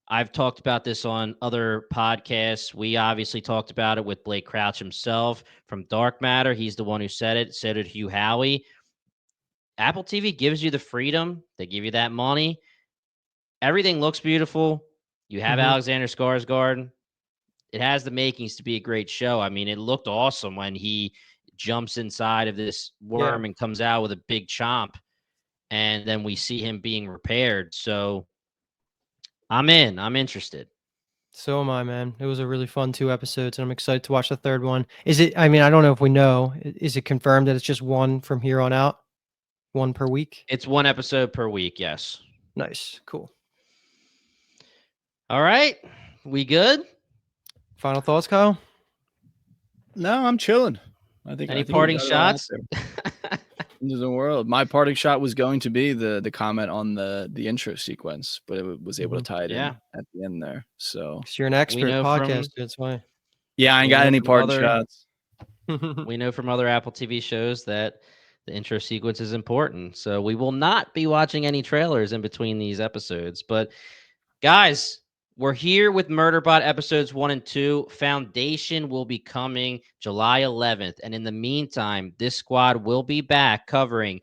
I've talked about this on other podcasts. We obviously talked about it with Blake Crouch himself from Dark Matter. He's the one who said it. So did Hugh Howey. Apple TV gives you the freedom. They give you that money. Everything looks beautiful. You have hmm Alexander Skarsgård. It has the makings to be a great show. I mean, it looked awesome when he jumps inside of this Yeah. worm and comes out with a big chomp, and then we see him being repaired. So I'm in. I'm interested. So am I, man. It was a really fun 2 episodes, and I'm excited to watch the third one. Is it? I mean, I don't know if we know. Is it confirmed that it's just one from here on out, one per week? It's one episode per week. Yes. Nice, cool. All right. We good? Final thoughts, Kyle? No, I'm chilling. I Any think we parting got it all out shots? there into the world. My parting shot was going to be the comment on the intro sequence, but it was able to tie it Yeah. in at the end there. So Because you're an We expert know podcaster. from That's why. yeah, I ain't we got know any from parting other shots. we know from other Apple TV shows that the intro sequence is important. So we will not be watching any trailers in between these episodes. But guys, we're here with Murderbot episodes 1 and 2. Foundation will be coming July 11th. And in the meantime, this squad will be back covering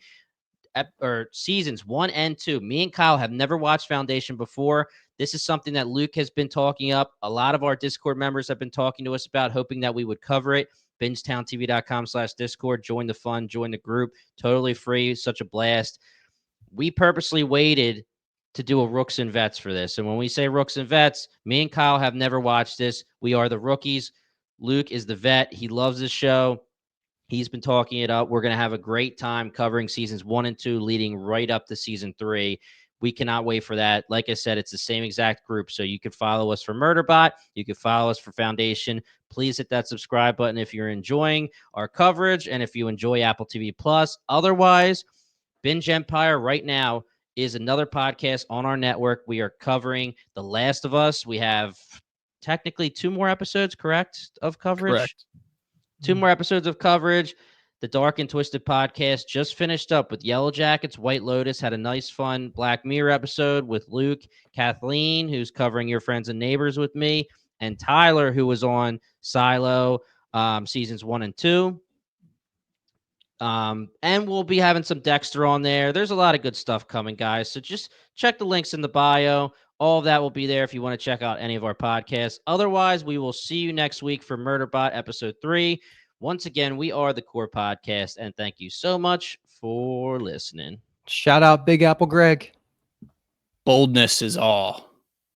seasons 1 and 2. Me and Kyle have never watched Foundation before. This is something that Luke has been talking up. A lot of our Discord members have been talking to us about, hoping that we would cover it. BingetownTV.com/Discord. Join the fun, join the group. Totally free. Such a blast. We purposely waited to do a Rooks and Vets for this. And when we say Rooks and Vets, me and Kyle have never watched this. We are the rookies. Luke is the vet. He loves this show. He's been talking it up. We're going to have a great time covering seasons 1 and 2, leading right up to season 3. We cannot wait for that. Like I said, it's the same exact group. So you can follow us for Murderbot. You can follow us for Foundation. Please hit that subscribe button if you're enjoying our coverage and if you enjoy Apple TV Plus. Otherwise, Binge Empire right now is another podcast on our network. We are covering The Last of Us. We have technically 2 more episodes, correct, of coverage? Correct. 2 more episodes of coverage. The Dark and Twisted podcast just finished up with Yellow Jackets. White Lotus had a nice, fun Black Mirror episode with Luke, Kathleen, who's covering Your Friends and Neighbors with me, and Tyler, who was on Silo seasons 1 and 2. And we'll be having some Dexter on there. There's a lot of good stuff coming, guys. So just check the links in the bio. All of that will be there if you want to check out any of our podcasts. Otherwise, we will see you next week for Murderbot episode 3. Once again, we are the Core Podcast, and thank you so much for listening. Shout out Big Apple Greg. Boldness is all.